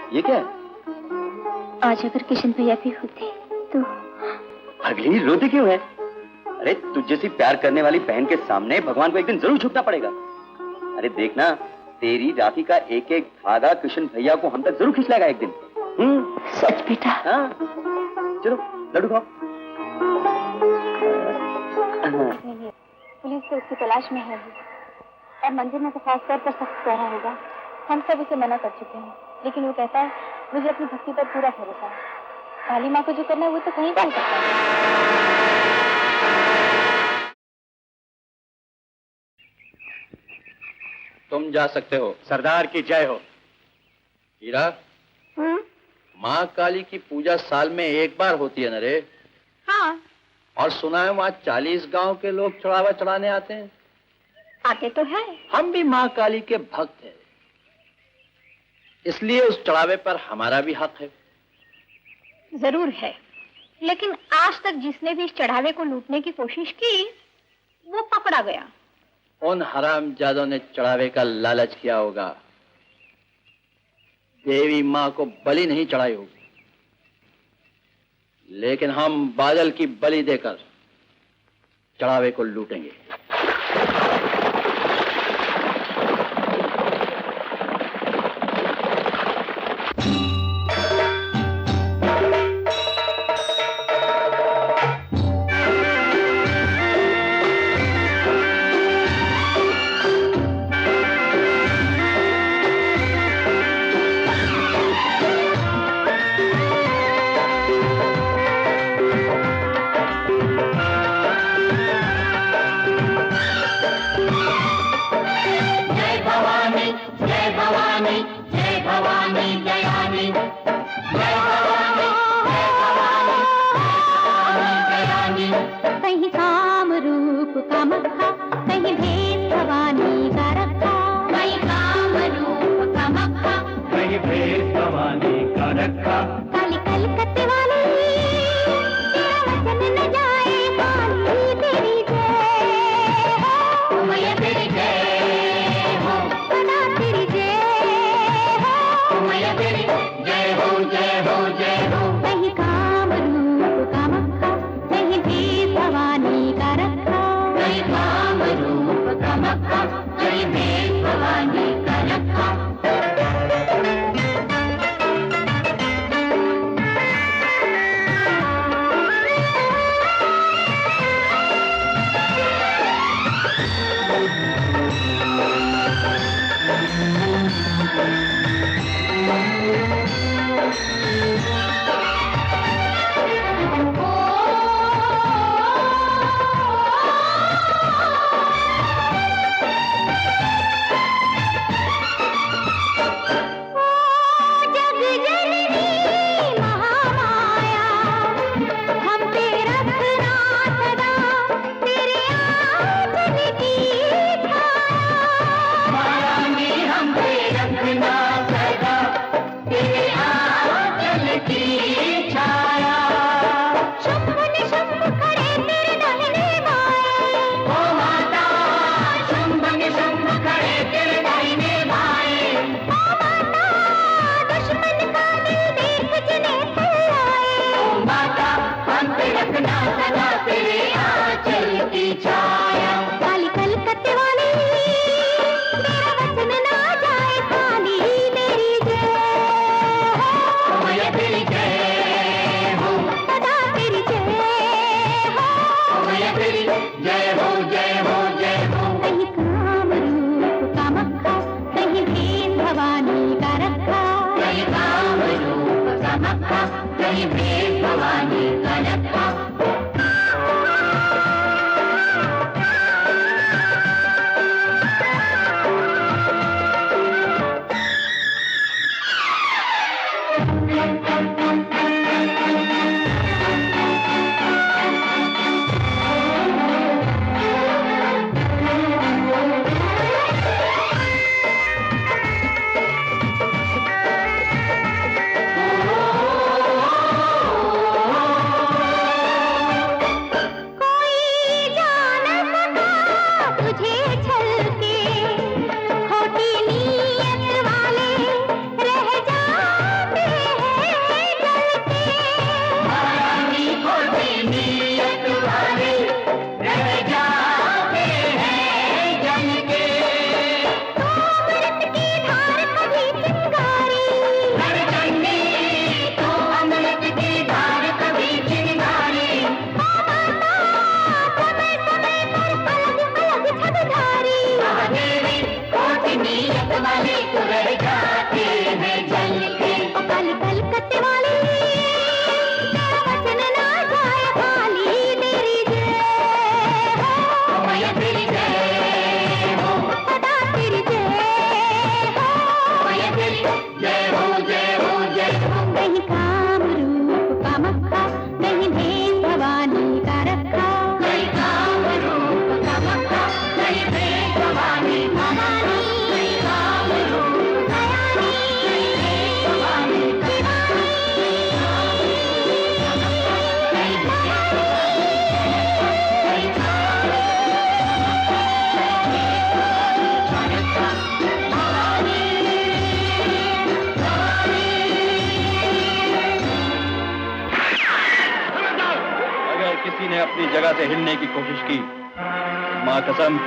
ये क्या है? आज अगर किशन भैया भी होते तो। अगली रोती क्यों है? अरे तुझ जैसी प्यार करने वाली बहन के सामने भगवान को एक दिन जरूर झुकना पड़ेगा। अरे देखना, तेरी राखी का एक एक धागा किशन भैया को हम तक जरूर खींच लाएगा एक दिन। सच बेटा? हाँ, चलो लड्डू खाओ। पुलिस तो उसकी तलाश में है और मंदिर में तो खास तौर पर सख्त पहरा होगा। हम सब उसे मना कर चुके हैं, लेकिन वो कहता है मुझे अपनी भक्ति पर पूरा भरोसा है। काली माँ को जो करना है वो तो कहीं भी हो सकता है। तुम जा सकते हो। सरदार की जय हो। हीरा, माँ काली की पूजा साल में एक बार होती है न रे? हाँ। और सुना है वहाँ 40 गांव के लोग चढ़ावा चढ़ाने आते हैं। आते तो है। हम भी माँ काली के भक्त हैं, इसलिए उस चढ़ावे पर हमारा भी हक है। जरूर है, लेकिन आज तक जिसने भी इस चढ़ावे को लूटने की कोशिश की वो पकड़ा गया। उन हरामजादों ने चढ़ावे का लालच किया होगा, देवी माँ को बलि नहीं चढ़ाई होगी। लेकिन हम बादल की बलि देकर चढ़ावे को लूटेंगे। नहीं भेद भवानी का रखा। अपनी जगह से हिलने की कोशिश की, मां कसम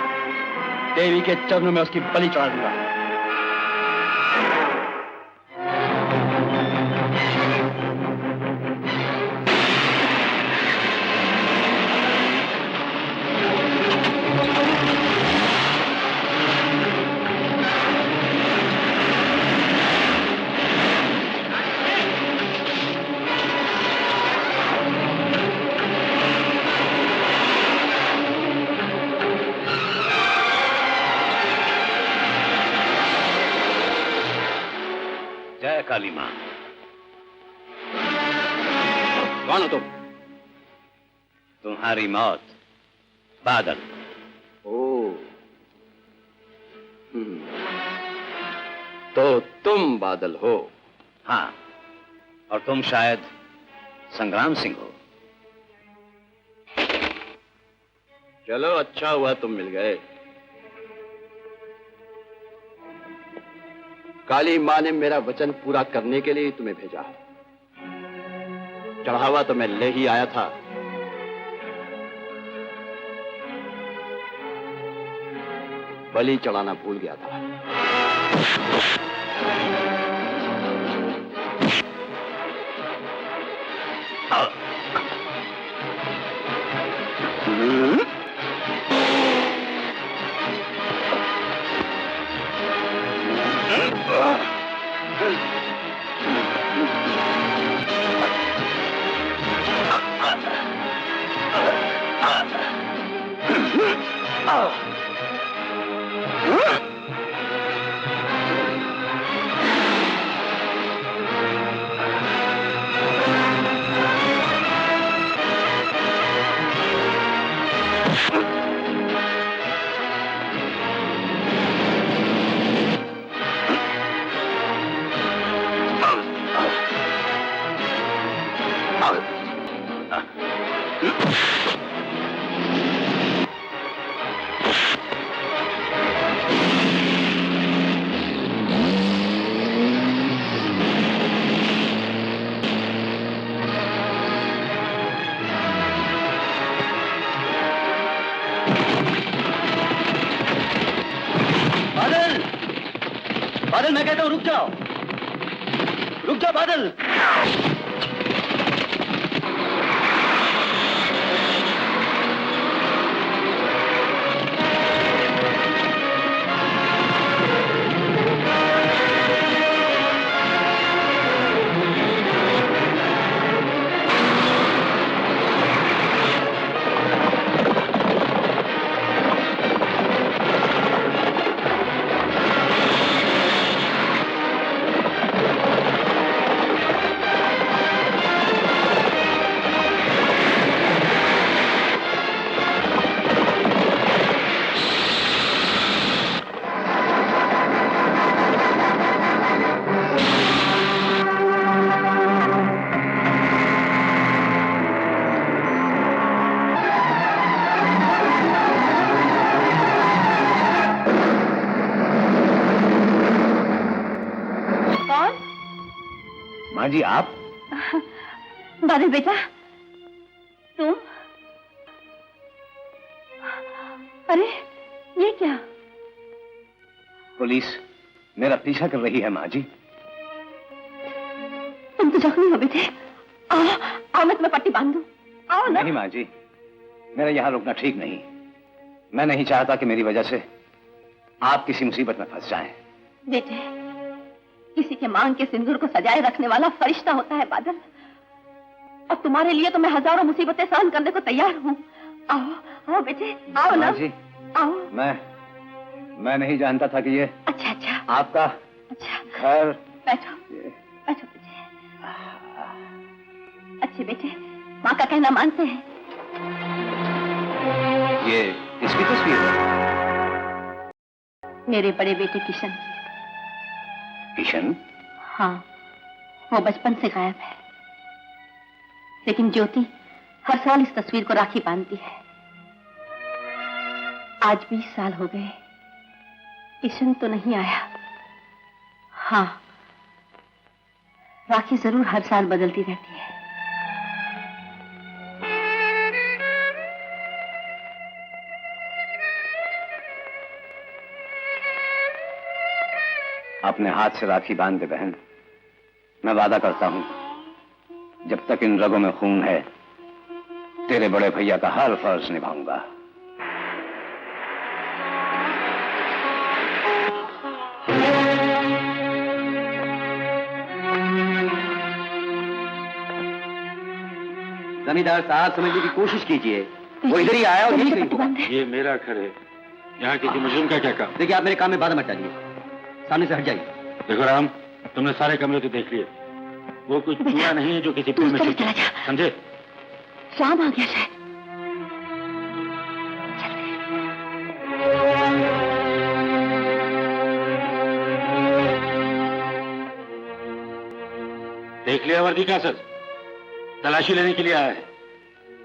देवी के चरणों में उसकी बलि चढ़ा दूंगा। काली मां, कौन हो तुम? तुम्हारी मौत बादल। तो तुम बादल हो? हाँ, और तुम शायद संग्राम सिंह हो। चलो अच्छा हुआ तुम मिल गए। काली मां ने मेरा वचन पूरा करने के लिए ही तुम्हें भेजा है। चढ़ावा तो मैं ले ही आया था, बलि चढ़ाना भूल गया था। बादल, मैं कहता हूं रुक जाओ, रुक जाओ बादल। माँ जी आप? बादल बेटा, तुम? अरे ये क्या? पुलिस मेरा पीछा कर रही है माँ जी। तुम तो जख्मी हो बेटे। आओ मैं तुम्हें पट्टी बांध दूं। आओ ना। नहीं माँ जी, मेरा यहाँ रुकना ठीक नहीं। मैं नहीं चाहता कि मेरी वजह से आप किसी मुसीबत में फंस जाएं। बेटे, किसी के मांग के सिंदूर को सजाए रखने वाला फरिश्ता होता है बादल। और तुम्हारे लिए तो मैं हजारों मुसीबतें सहन करने को तैयार हूँ। आओ आओ बेटे, आओ ना। जी, आओ। मैं नहीं जानता था कि ये अच्छा आपका घर। बैठो बैठो बेटे। अच्छे बेटे, माँ का कहना मानते हैं। ये इसकी तस्वीर है? मेरे बड़े बेटे किशन। किशन? हाँ, वो बचपन से गायब है, लेकिन ज्योति हर साल इस तस्वीर को राखी बांधती है। आज 20 साल हो गए, किशन तो नहीं आया। हाँ, राखी जरूर हर साल बदलती रहती है। अपने हाथ से राखी बांध दे बहन। मैं वादा करता हूं, जब तक इन रगों में खून है, तेरे बड़े भैया का हर फर्ज निभाऊंगा। जमींदार साहब, समझने की कोशिश कीजिए, वो इधर ही आया और यही कहीं होगा। ये मेरा घर है, यहाँ किसी मुजरिम का क्या काम? देखिए, आप मेरे काम में बाधा मत डालिए, सामने से हट जाइए। देखो राम, तुमने सारे कमरे तो देख लिए, वो कुछ चूहा नहीं है जो किसी पुल में छुप, समझे? शाम आ गया शायद। देख लिया वर्दी का असर? तलाशी लेने के लिए आया है,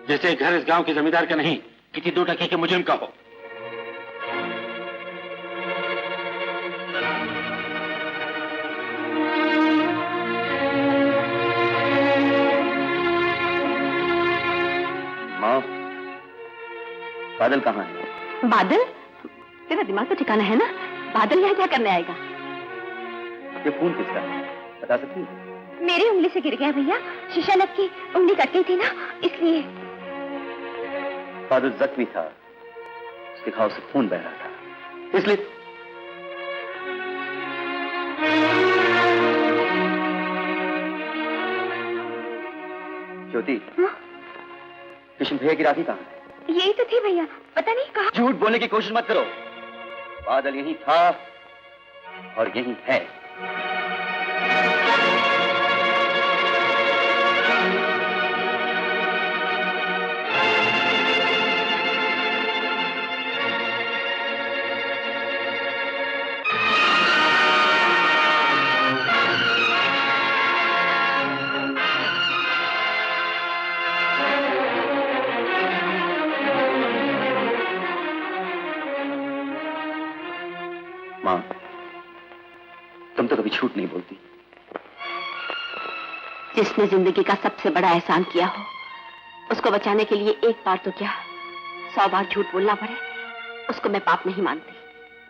जैसे घर इस गांव के जमींदार का नहीं, किसी 2 टके के मुजरिम का हो। माँ, बादल कहाँ है? बादल? तेरा दिमाग तो ठिकाना है ना? बादल यहाँ क्या करने आएगा? ये खून किसका है, बता सकती है? मेरी उंगली से गिर गया भैया, शीशा लग की उंगली कट गई थी ना, इसलिए। बादल जख्मी था, उसके घाव से खून बह रहा था, इसलिए। ज्योति, किशन भैया की राखी कहाँ है? यही तो थी भैया, पता नहीं कहाँ। झूठ बोलने की कोशिश मत करो, बादल यही था और यही है। माँ, तुम तो कभी झूठ नहीं बोलती। जिसने जिंदगी का सबसे बड़ा एहसान किया हो, उसको बचाने के लिए एक बार तो क्या 100 बार झूठ बोलना पड़े, उसको मैं पाप नहीं मानती।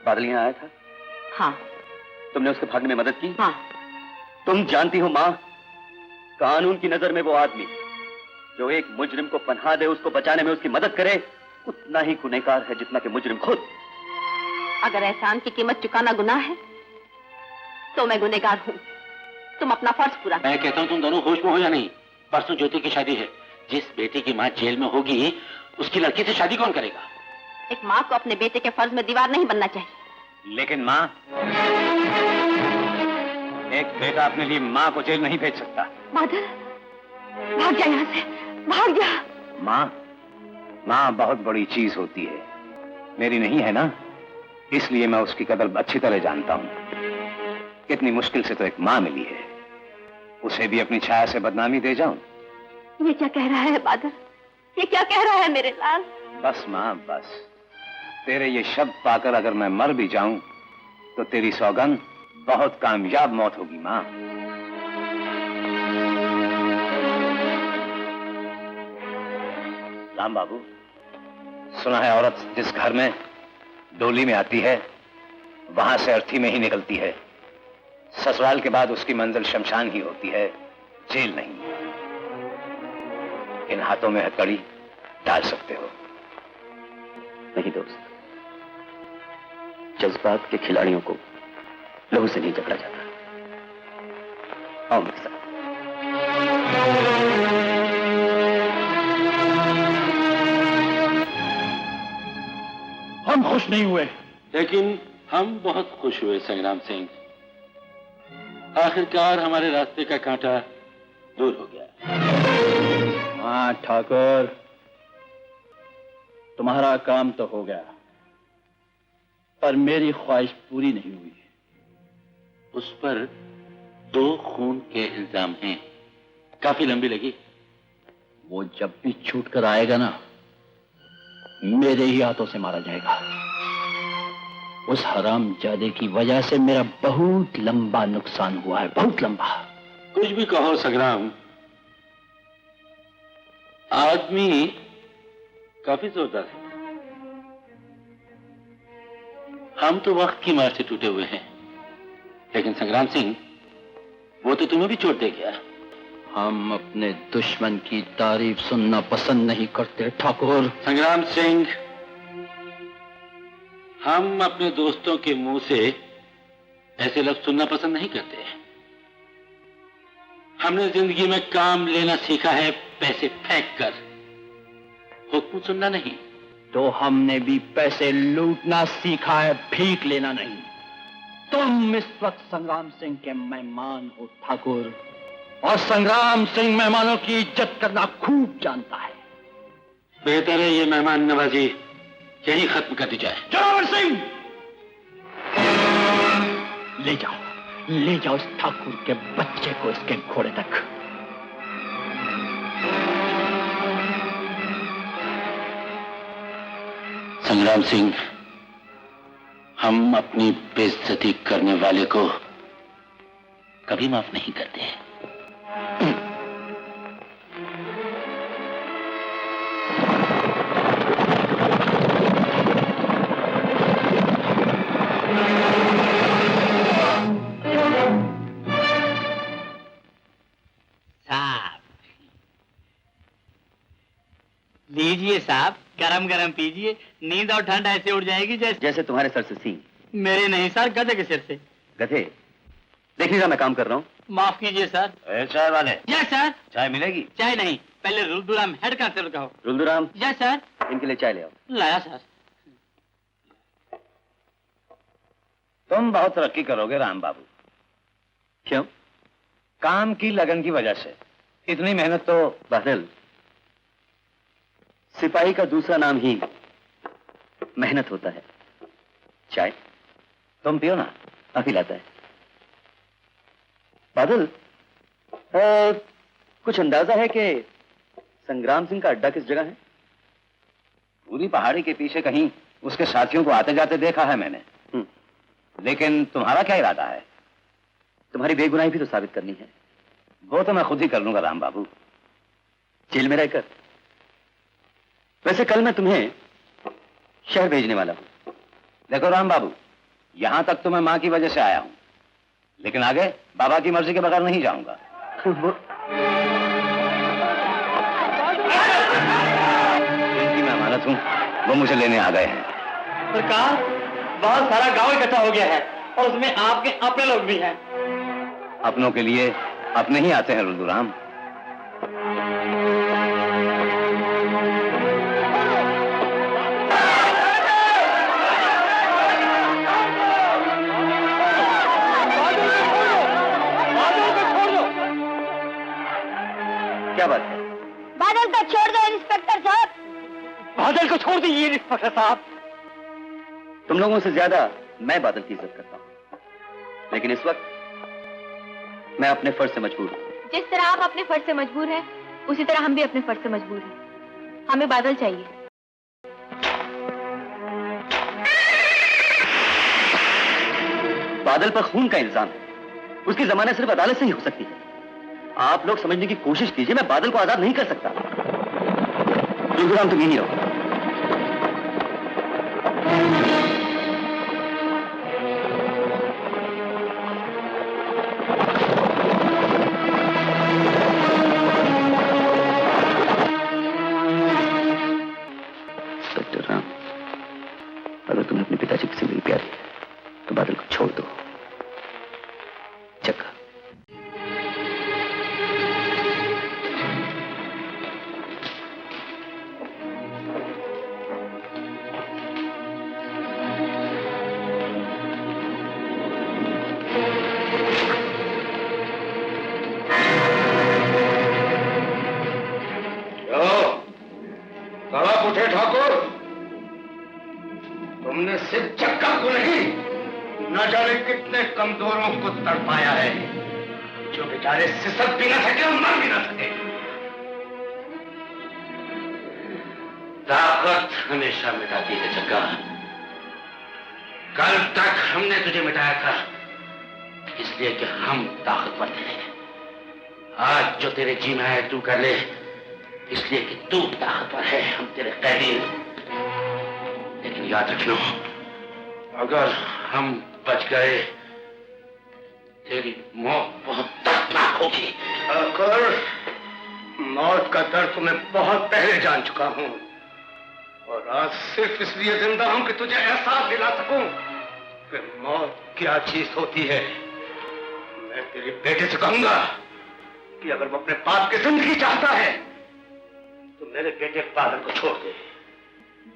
बादल यहाँ आया था? हाँ। तुमने उसके भागने में मदद की? हाँ। तुम जानती हो माँ, कानून की नजर में वो आदमी जो एक मुजरिम को पनाह दे, उसको बचाने में उसकी मदद करे, उतना ही गुनहगार है जितना कि मुजरिम खुद। अगर एहसान की कीमत चुकाना गुनाह है, तो मैं गुनहगार हूँ। तुम अपना फर्ज पूरा। मैं कहता हूँ तुम दोनों होश में हो या नहीं। परसों ज्योति की शादी है, जिस बेटे की माँ जेल में होगी, उसकी लड़की से शादी कौन करेगा? एक माँ को अपने बेटे के फर्ज में दीवार नहीं बनना चाहिए। लेकिन माँ, एक बेटा अपने लिए माँ को जेल नहीं भेज सकता। बादल, भाग जा यहाँ से, भाग जा। माँ बहुत बड़ी चीज होती है, मेरी नहीं है ना, इसलिए मैं उसकी कदर अच्छी तरह जानता हूँ। कितनी मुश्किल से तो एक माँ मिली है, उसे भी अपनी छाया से बदनामी दे जाऊं? ये क्या कह रहा है बादल? ये क्या कह रहा है मेरे लाल? बस माँ बस, तेरे ये शब्द पाकर अगर मैं मर भी जाऊं तो तेरी सौगंध बहुत कामयाब मौत होगी माँ। राम बाबू, सुना है औरत जिस घर में डोली में आती है वहां से अर्थी में ही निकलती है। ससुराल के बाद उसकी मंजिल शमशान ही होती है, जेल नहीं। इन हाथों में हथकड़ी डाल सकते हो? नहीं दोस्त, जज्बात के खिलाड़ियों को लहू से नहीं जकड़ा जाता। आओ मेरे साथ। हम खुश नहीं हुए, लेकिन हम बहुत खुश हुए संग्राम सिंह। आखिरकार हमारे रास्ते का कांटा दूर हो गया। हाँ ठाकुर, तुम्हारा काम तो हो गया, पर मेरी ख्वाहिश पूरी नहीं हुई। उस पर 2 खून के इल्जाम हैं, काफी लंबी लगी। वो जब भी छूट कर आएगा ना, मेरे ही हाथों से मारा जाएगा। उस हरामजादे की वजह से मेरा बहुत लंबा नुकसान हुआ है, बहुत लंबा। कुछ भी कहो संग्राम, आदमी काफी जोरदार है। हम तो वक्त की मार से टूटे हुए हैं, लेकिन संग्राम सिंह वो तो तुम्हें भी चोट दे गया। हम अपने दुश्मन की तारीफ सुनना पसंद नहीं करते ठाकुर। संग्राम सिंह, हम अपने दोस्तों के मुंह से ऐसे लफ्ज सुनना पसंद नहीं करते। हमने जिंदगी में काम लेना सीखा है पैसे फेंक कर, हुक्म सुनना नहीं। तो हमने भी पैसे लूटना सीखा है, भीख लेना नहीं। तुम इस वक्त संग्राम सिंह के मेहमान हो ठाकुर, और संग्राम सिंह मेहमानों की इज्जत करना खूब जानता है। बेहतर है ये मेहमान नवाजी यही खत्म कर दी जाए। जोरावर सिंह, ले जाओ इस ठाकुर के बच्चे को इसके घोड़े तक। संग्राम सिंह, हम अपनी बेइज्जती करने वाले को कभी माफ नहीं करते। लीजिए साहब, गरम गरम पीजिए, नींद और ठंड ऐसे उड़ जाएगी जैसे तुम्हारे सर से सींग। मेरे नहीं सर, गधे के सिर से। गधे, देखिएगा मैं काम कर रहा हूँ। माफ कीजिए सर। चाय वाले। Yes sir. चाय मिलेगी? चाय नहीं, पहले रुल्दुराम हेड कांस्टेबल कहो। रुल्दुराम। Yes sir. इनके लिए चाय ले आओ। लाया सर। तुम बहुत तरक्की करोगे राम बाबू। क्यों? काम की लगन की वजह से। इतनी मेहनत तो। बादल, सिपाही का दूसरा नाम ही मेहनत होता है। चाय तुम पियो ना, काफी लाता है। बादल, कुछ अंदाजा है कि संग्राम सिंह का अड्डा किस जगह है? पूरी पहाड़ी के पीछे कहीं उसके साथियों को आते जाते देखा है मैंने। लेकिन तुम्हारा क्या इरादा है? तुम्हारी बेगुनाही भी तो साबित करनी है। वो तो मैं खुद ही कर लूंगा राम बाबू, जेल में रहकर। वैसे कल मैं तुम्हें शहर भेजने वाला हूं। देखो राम बाबू, यहां तक तो मैं मां की वजह से आया हूं, लेकिन आगे बाबा की मर्जी के बगैर नहीं जाऊंगा। जिनकी मैं अमानत हूं वो मुझे लेने आ गए हैं। सरकार, बहुत सारा गांव इकट्ठा हो गया है और उसमें आपके अपने लोग भी हैं। अपनों के लिए अपने ही आते हैं रुल्दुराम। क्या बात है? बादल को छोड़ दो इंस्पेक्टर साहब। बादल को छोड़ दीजिए इंस्पेक्टर साहब। तुम लोगों से ज्यादा मैं बादल की इज्जत करता हूं, लेकिन इस वक्त मैं अपने फर्ज से मजबूर हूं। जिस तरह आप अपने फर्ज से मजबूर हैं, उसी तरह हम भी अपने फर्ज से मजबूर हैं। हमें बादल चाहिए। बादल पर खून का इल्जाम है, उसकी जमानत सिर्फ अदालत से ही हो सकती है। आप लोग समझने की कोशिश कीजिए, मैं बादल को आजाद नहीं कर सकता। तुलसीराम तुम यहीं रहो। इंस्पेक्टर राम, अगर तुम्हें अपने पिताजी की जिंदगी प्यारी है तो बादल को छोड़ दो। चक्का। उठे ठाकुर, तुमने सिर्फ चक्का को नहीं, न जाने कितने कमजोरों को तड़पाया है, जो बेचारे सिसक भी न सके और मर भी न सके। ताकत हमेशा मिटाती है चक्का। कल तक हमने तुझे मिटाया था इसलिए कि हम ताकतवर थे। आज जो तेरे जी में है तू कर ले इसलिए कि तू ताकतवर है, हम तेरे कैदी। लेकिन याद रखना, अगर हम बच गए तेरी मौत बहुत दर्दनाक होगी। अगर मौत का दर्द मैं बहुत पहले जान चुका हूं और आज सिर्फ इसलिए जिंदा हूं कि तुझे एहसास दिला सकूं कि मौत क्या चीज होती है। मैं तेरे बेटे से कहूंगा कि अगर वो अपने बाप की जिंदगी चाहता है तो मेरे बेटे बादल को छोड़ दे।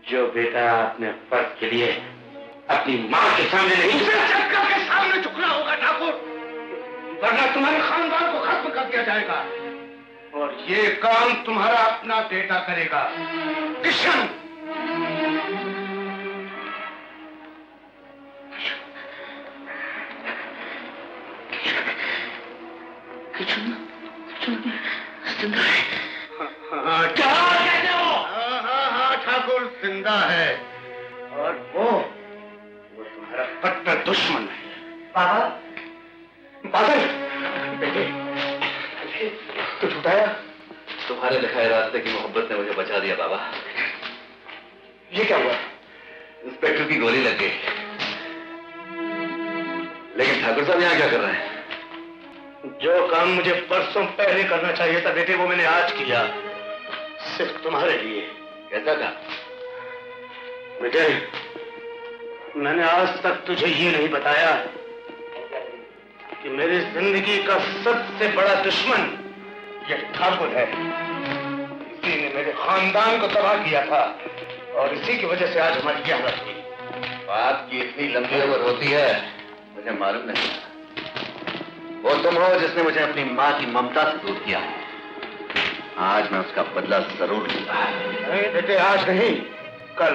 जो बेटा अपने फर्ज के लिए अपनी मां के सामने नहीं, उसे चक्कर के सामने झुकना होगा ठाकुर, वरना तुम्हारे खानदान को खत्म कर दिया जाएगा और ये काम तुम्हारा अपना बेटा करेगा, किशन। क्या कहते हो? हाँ ठाकुर जिंदा है और वो तुम्हारा कट्टर दुश्मन है। बाबा, बादल बेटे, तू छुटाया? तुम्हारे दिखाए रास्ते की मोहब्बत ने मुझे बचा दिया बाबा। ये क्या हुआ? इंस्पेक्टर की गोली लग गई। लेकिन ठाकुर साहब यहाँ क्या कर रहे हैं? जो काम मुझे परसों पहले करना चाहिए था बेटे, वो मैंने आज किया, सिर्फ तुम्हारे लिए। कैसा था? बेटे, मैंने आज तक तुझे ये नहीं बताया कि मेरी जिंदगी का सबसे बड़ा दुश्मन ये ठाकुर है। इसी ने मेरे खानदान को तबाह किया था और इसी की वजह से आज हमारी क़यामत हुई। आपकी इतनी लंबी उम्र होती है मुझे मालूम नहीं। वो तुम हो जिसने मुझे अपनी माँ की ममता से दूर किया है। आज मैं उसका बदला जरूर लूंगा। नहीं बेटे, आज नहीं, कल।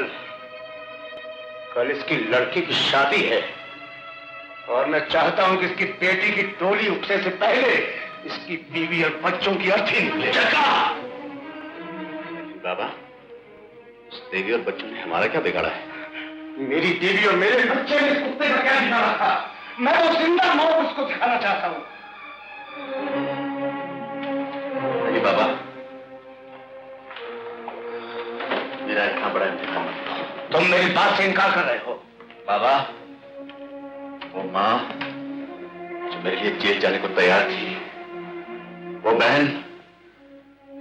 कल इसकी लड़की की शादी है और मैं चाहता हूं कि इसकी बेटी की डोली उठने से पहले इसकी बीवी और बच्चों की अर्थी निकले। बाबा, उस देवी और बच्चों ने हमारा क्या बिगाड़ा है? मेरी बीवी और मेरे बच्चे ने इस कुत्ते का क्या बिगाड़ा था? मैं वो जिंदा मौत उसको दिखाना चाहता हूं। नहीं बाबा, मेरा इतना बड़ा इंतजाम मत करो। तुम मेरी बात से इनकार कर रहे हो। बाबा, वो माँ जो मेरे लिए जेल जाने को तैयार थी, वो बहन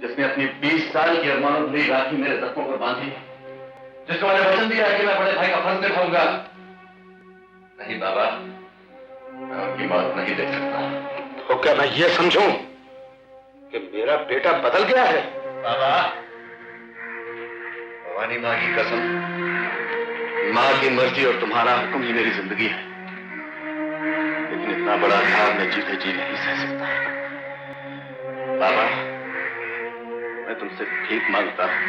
जिसने अपनी 20 साल की अरमानों भरी राखी मेरे जख्मों पर बांधी, जिसको मैंने वचन दिया है कि मैं बड़े भाई का फर्ज निभाऊंगा। नहीं बाबा, मैं उनकी मौत नहीं देख सकता। तो क्या मैं ये समझूं कि मेरा बेटा बदल गया है? बाबा, भवानी माँ की कसम, माँ की मर्जी और तुम्हारा हुक्म ही मेरी जिंदगी है। लेकिन इतना बड़ा अनार मैं जीते जी नहीं सह सकता। बाबा, मैं तुमसे भीख मांगता हूं,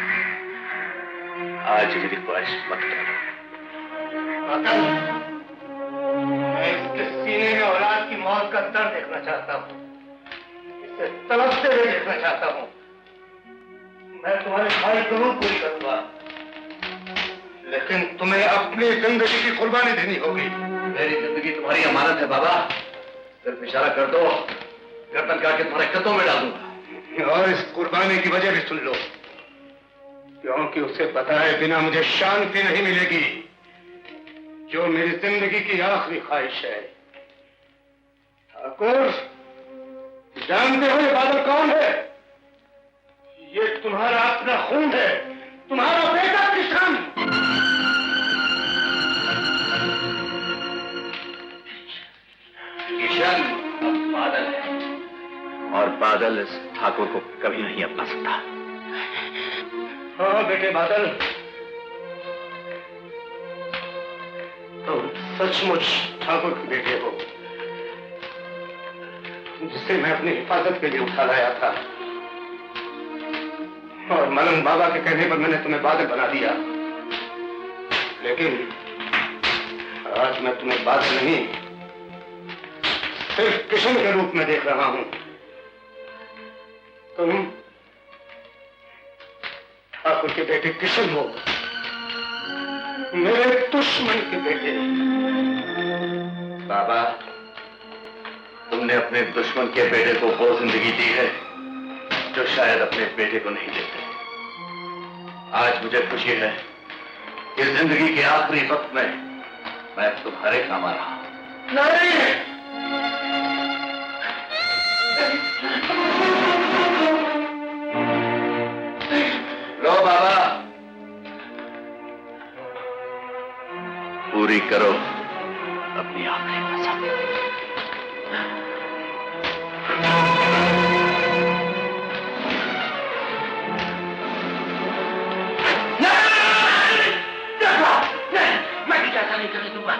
आज मेरी ख्वाहिश मत करो। मैं इसके सीने में औलाद की मौत का दर्द देखना चाहता हूं, इसे तड़पते हुए देखना चाहता हूं। मैं तुम्हारी ख्वाहिश जरूर पूरी करूंगा, लेकिन तुम्हें अपनी जिंदगी की कुर्बानी देनी होगी। मेरी जिंदगी तुम्हारी अमानत है बाबा, सिर्फ इशारा कर दो, गर्दन काट के तुम्हारे कदमों में डाल दूंगा। और इस कुर्बानी की वजह भी सुन लो। क्योंकि उसे पता है बिना मुझे शांति नहीं मिलेगी, जो मेरी जिंदगी की आखिरी ख्वाहिश है। ठाकुर, जानते हो ये बादल कौन है? ये तुम्हारा अपना खून है, तुम्हारा बेटा किशन। किशन अब बादल है और बादल इस ठाकुर को कभी नहीं अपना सकता। हाँ बेटे बादल, तुम सचमुच ठाकुर के बेटे हो, जिसे मैं अपनी हिफाजत के लिए उठा लाया था। और मलंग बाबा के कहने पर मैंने तुम्हें बादल बना दिया। लेकिन आज मैं तुम्हें बादल नहीं, सिर्फ किशन के रूप में देख रहा हूं। तुम ठाकुर के बेटे किशन हो, मेरे दुश्मन के बेटे। बाबा, तुमने अपने दुश्मन के बेटे को वो जिंदगी दी है जो शायद अपने बेटे को नहीं देते। आज मुझे खुशी है कि जिंदगी के आखिरी वक्त में मैं तुम्हारे काम आ रहा हूं। नहीं! लो बाबा, पूरी करो अपनी आखिरी पसंद। मैं भी ऐसा नहीं करने दूंगा।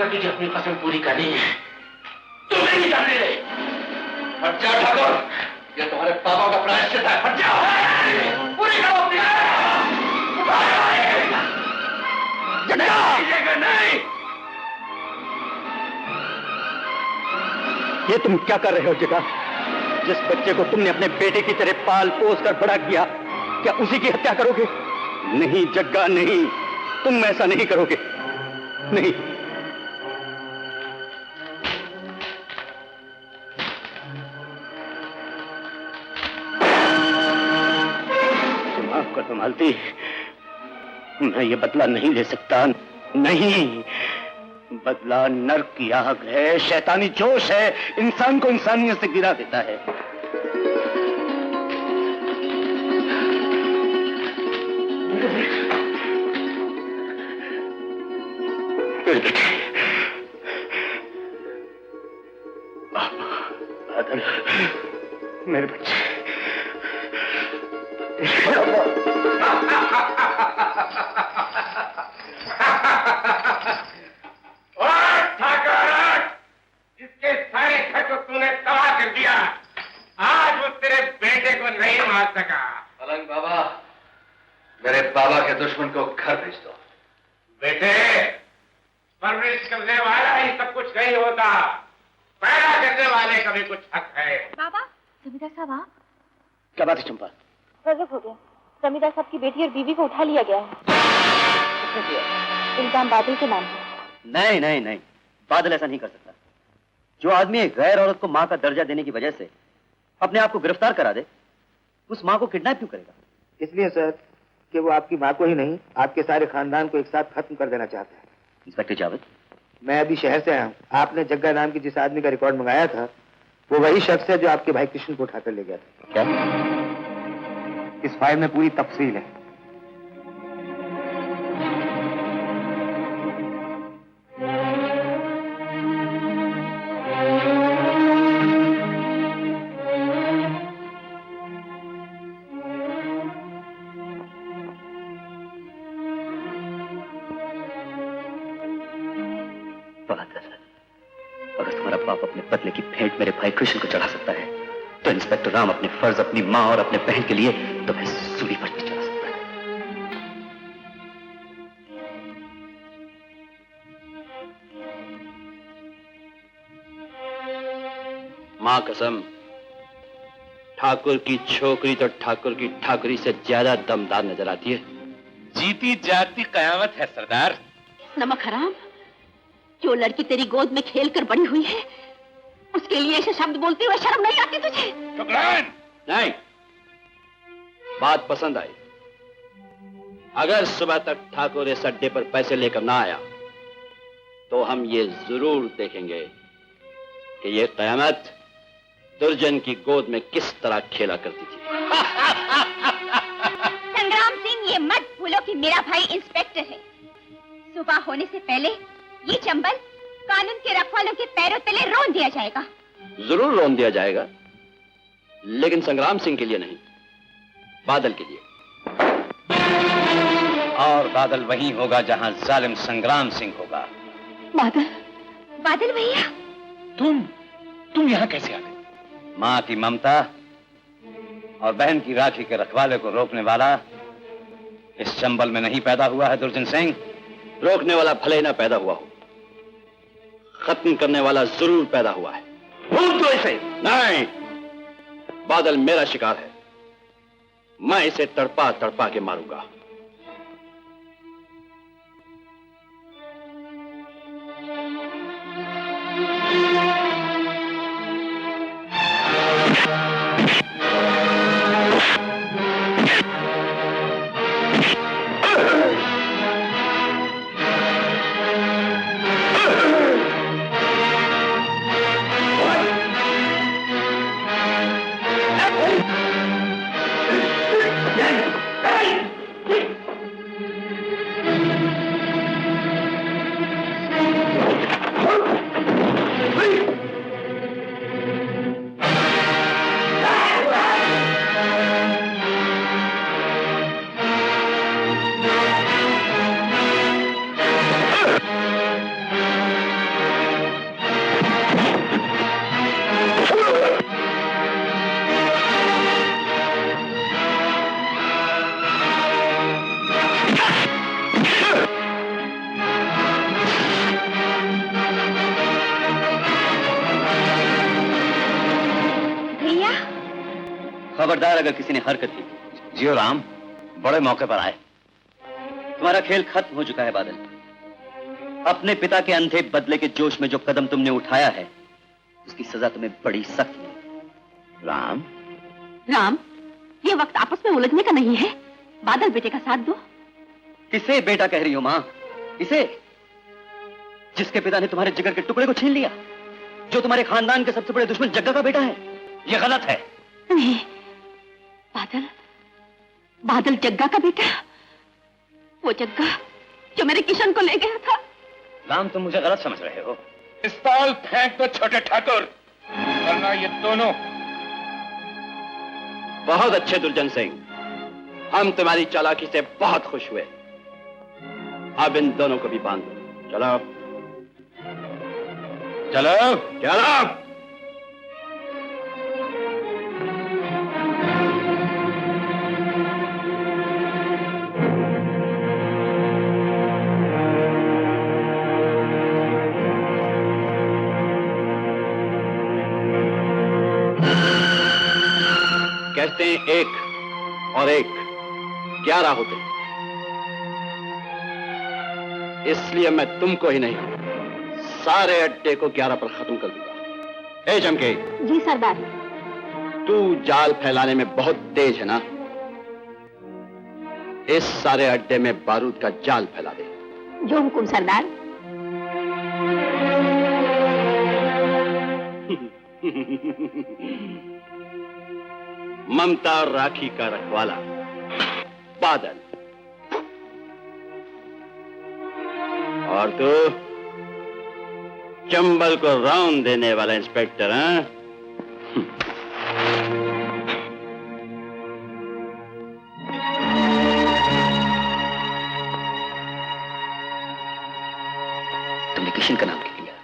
तुझे अपनी कसम पूरी करनी है, तुम्हें नहीं करने दे। हट जाओ ठाकुर, ये तुम्हारे पापों का प्रायश्चित है। हट जाओ, पूरी करो अपनी। नहीं। ये तुम क्या कर रहे हो जग्गा? जिस बच्चे को तुमने अपने बेटे की तरह पाल पोस कर बड़ा किया, क्या उसी की हत्या करोगे? नहीं जग्गा, नहीं, तुम ऐसा नहीं करोगे। नहीं। आपको संभालती, मैं ये बदला नहीं ले सकता। नहीं, बदला नर्क की आग है, शैतानी जोश है, इंसान को इंसानियत से गिरा देता है। बादल, मेरे बच्चे, इसके सारे घर को तूने तबाह कर दिया। आज वो तेरे बेटे को नहीं मार सका। मलंग बाबा, मेरे बाबा के दुश्मन को घर भेज दो। बेटे, परवरिश करने वाला ही सब कुछ नहीं होता, पैदा करने वाले का भी कुछ हक है। बाबा, जमींदार साहब आप? क्या बात है चंपा? गजब हो गया, जमींदार साहब की बेटी और बीवी को उठा लिया गया है। इल्जाम बादल के नाम है। नहीं नहीं नहीं, बादल ऐसा नहीं कर सकता। जो आदमी एक गैर औरत को मां का दर्जा देने की वजह से अपने आप को गिरफ्तार करा दे, उस मां को किडनैप क्यों करेगा? इसलिए सर कि वो आपकी मां को ही नहीं, आपके सारे खानदान को एक साथ खत्म कर देना चाहता है। इंस्पेक्टर जावेद, मैं अभी शहर से आया हूँ। आपने जग्गा नाम की जिस आदमी का रिकॉर्ड मंगाया था, वो वही शख्स है जो आपके भाई कृष्ण को उठाकर ले गया था। क्या? इस फाइल में पूरी तफसील है। अगर तुम्हारा बाप अपने बदले की भेंट मेरे भाई कृष्ण को चढ़ा सकता है, तो इंस्पेक्टर राम अपने फर्ज अपनी मां और अपने बहन के लिए तुम्हें सूली पर भी चढ़ा सकता है। मां कसम, ठाकुर की छोकरी तो ठाकुर की ठाकुरी से ज्यादा दमदार नजर आती है। जीती जाती कयामत है सरदार। नमक हराम, जो लड़की तेरी गोद में खेल कर बड़ी हुई है उसके लिए ऐसे शब्द बोलते हुए शर्म नहीं आती तुझे? शुक्रान! नहीं, बात पसंद आई। अगर सुबह तक ठाकुर इस अड्डे पर पैसे लेकर ना आया तो हम ये जरूर देखेंगे कि ये कयामत दुर्जन की गोद में किस तरह खेला करती थी। संग्राम सिंह, ये मत भूलो कि मेरा भाई इंस्पेक्टर है। सुबह होने से पहले ये चंबल कानून के रखवालों के पैरों तले रोन दिया जाएगा। जरूर रोन दिया जाएगा, लेकिन संग्राम सिंह के लिए नहीं, बादल के लिए। और बादल वहीं होगा जहां जालिम संग्राम सिंह होगा। बादल? बादल भैया, तुम यहाँ कैसे आ गए? माँ की ममता और बहन की राखी के रखवाले को रोकने वाला इस चंबल में नहीं पैदा हुआ है दुर्जन सिंह। रोकने वाला भले ना पैदा हुआ हो, खत्म करने वाला जरूर पैदा हुआ है। भूल दो इसे। नहीं, बादल मेरा शिकार है, मैं इसे तड़पा तड़पा के मारूंगा। खबरदार अगर किसी ने हरकत की। जियो राम, बड़े मौके पर आए। तुम्हारा खेल खत्म हो चुका है बादल। अपने पिता के अंधे बदले के जोश में जो कदम तुमने उठाया है उसकी सजा तुम्हें बड़ी सख्त मिलेगी। राम, ये वक्त आपस में उलझने का नहीं है। बादल बेटे का साथ दो। किसे बेटा कह रही हो माँ? इसे, जिसके पिता ने तुम्हारे जिगर के टुकड़े को छीन लिया, जो तुम्हारे खानदान के सबसे बड़े दुश्मन जग्गा का बेटा है। यह गलत है। नहीं, बादल जग्गा का बेटा, वो जग्गा जो मेरे किशन को ले गया था। राम, तुम मुझे गलत समझ रहे हो। पिस्तौल फेंक दो छोटे ठाकुर, वरना ये दोनों। बहुत अच्छे दुर्जन सिंह, हम तुम्हारी चालाकी से बहुत खुश हुए। अब इन दोनों को भी बांध दो। चलो चलो चलो। कहते हैं 1 और 1 11 होते हैं, इसलिए मैं तुमको ही नहीं सारे अड्डे को 11 पर खत्म कर दूंगा। ए चमके। जी सरदार। तू जाल फैलाने में बहुत तेज है ना? इस सारे अड्डे में बारूद का जाल फैला दे। जो हुकुम सरदार। ममता और राखी का रखवाला बादल, और तू चंबल को राउंड देने वाला इंस्पेक्टर। हाँ, तुमने किशन का नाम क्यों लिया?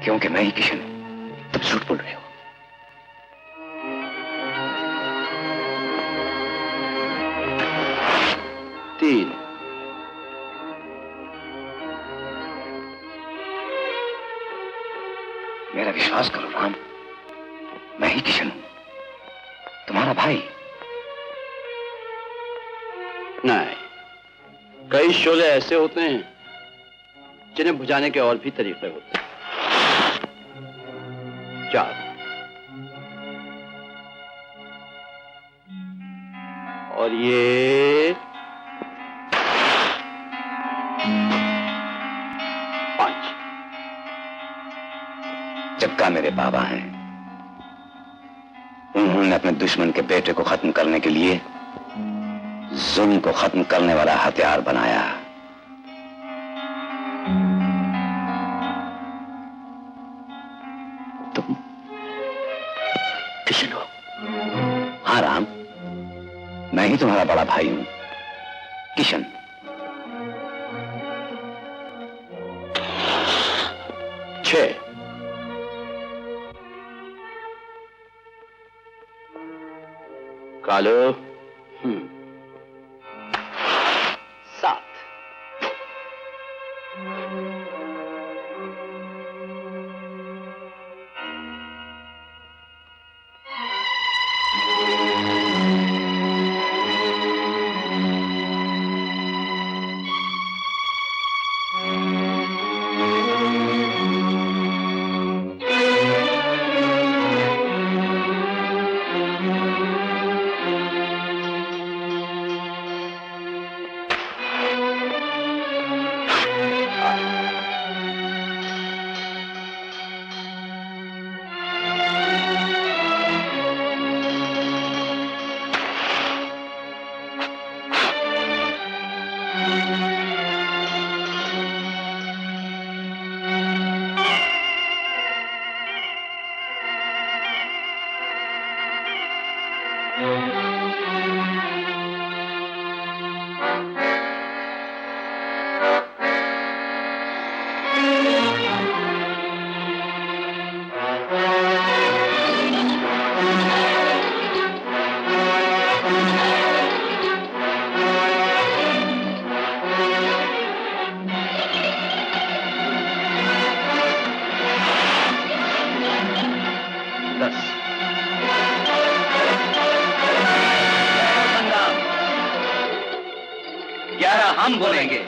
क्योंकि मैं ही किशन हूं। तुम झूठ बोल रहे हो। मेरा विश्वास करो राम, मैं ही किशन हूं, तुम्हारा भाई। नहीं, कई शोले ऐसे होते हैं जिन्हें बुझाने के और भी तरीके होते हैं। 4 और ये 5। जग्गा मेरे बाबा हैं। उन्होंने अपने दुश्मन के बेटे को खत्म करने के लिए जुल्म को खत्म करने वाला हथियार बनाया। तुम किशन हो? हाँ राम, मैं ही तुम्हारा बड़ा भाई हूं, किशन। कालो 7। हम बोलेंगे।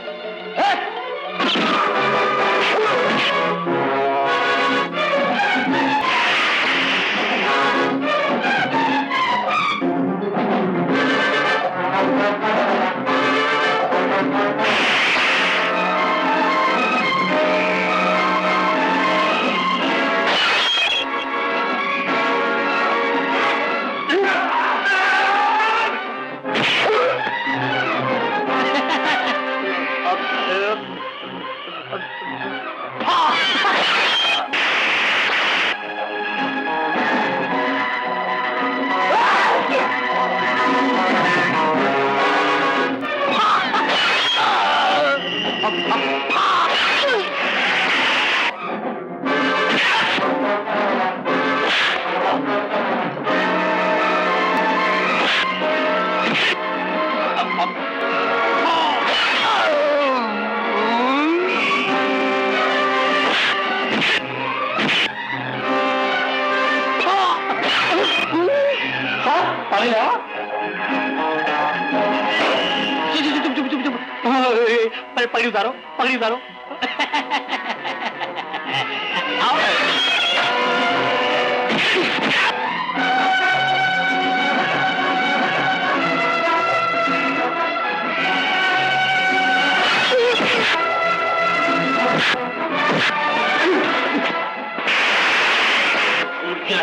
पगड़ी उतारो, पगड़ी उतारो।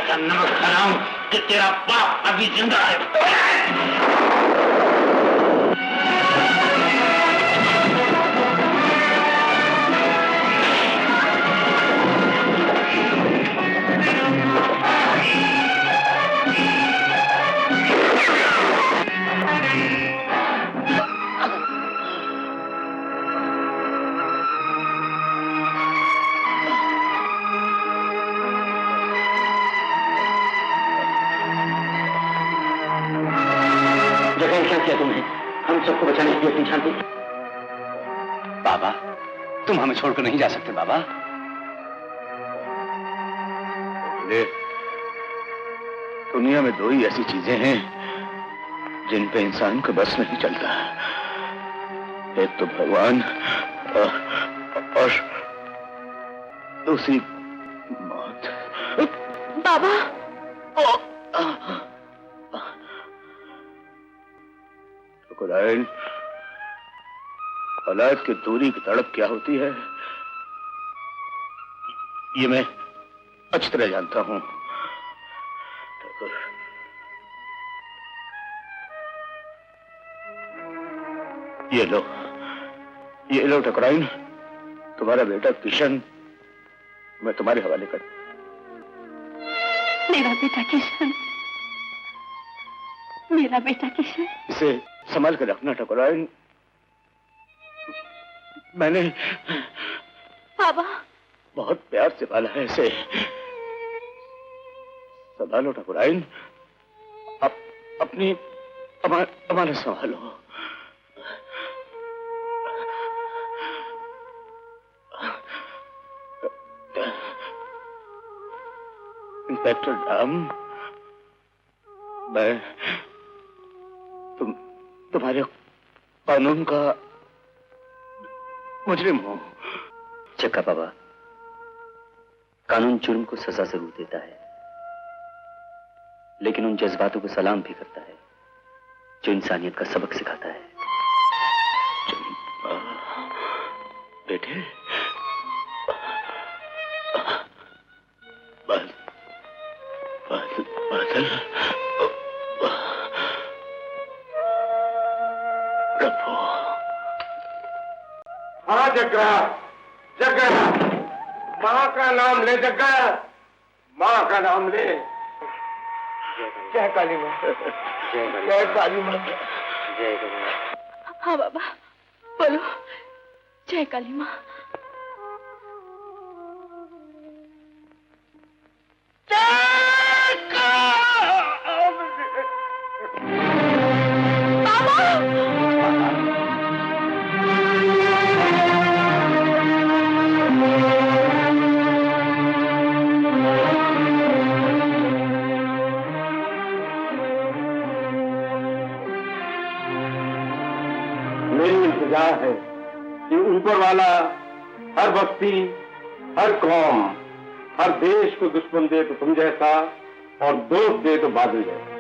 का नमक खराऊं कि तेरा बाप अभी जिंदा है। क्या किया तुमने? हम सबको बचाने के लिए अपनी जान दी। बाबा, तुम हमें छोड़कर नहीं जा सकते बाबा। ले, दुनिया में दो ही ऐसी चीजें हैं जिन पे इंसान का बस नहीं चलता। एक तो भगवान और दूसरी मौत। बाबा। खुदाइन, औलाद की दूरी की तड़प क्या होती है ये मैं अच्छी तरह जानता हूं। ये लो ठकुराइन, तुम्हारा बेटा किशन मैं तुम्हारे हवाले कर। मेरा बेटा किशन, मेरा बेटा किशन। इसे संभाल कर रखना ठकुराइन। मैंने बाबा बहुत प्यार से पाला है इसे। संभालो ठकुराइन, अपनी अमानत संभालो। इंस्पेक्टर डाम, मैं तुम्हारे कानून का मुजरिम हूं। चक्का बाबा, कानून जुर्म को सजा जरूर देता है, लेकिन उन जज्बातों को सलाम भी करता है जो इंसानियत का सबक सिखाता है। बेटे, बादल, प्रभु। हाँ जग्गा, जग्गा, माँ का नाम ले जग्गा, माँ का नाम ले। जय काली माँ, जय काली माँ, जय काली माँ। हाँ बाबा, बोलो। जय काली माँ। है कि ऊपर वाला हर बस्ती, हर कौम, हर देश को दुश्मन दे तो तुम जैसा और दोस्त दे तो बादल जैसा।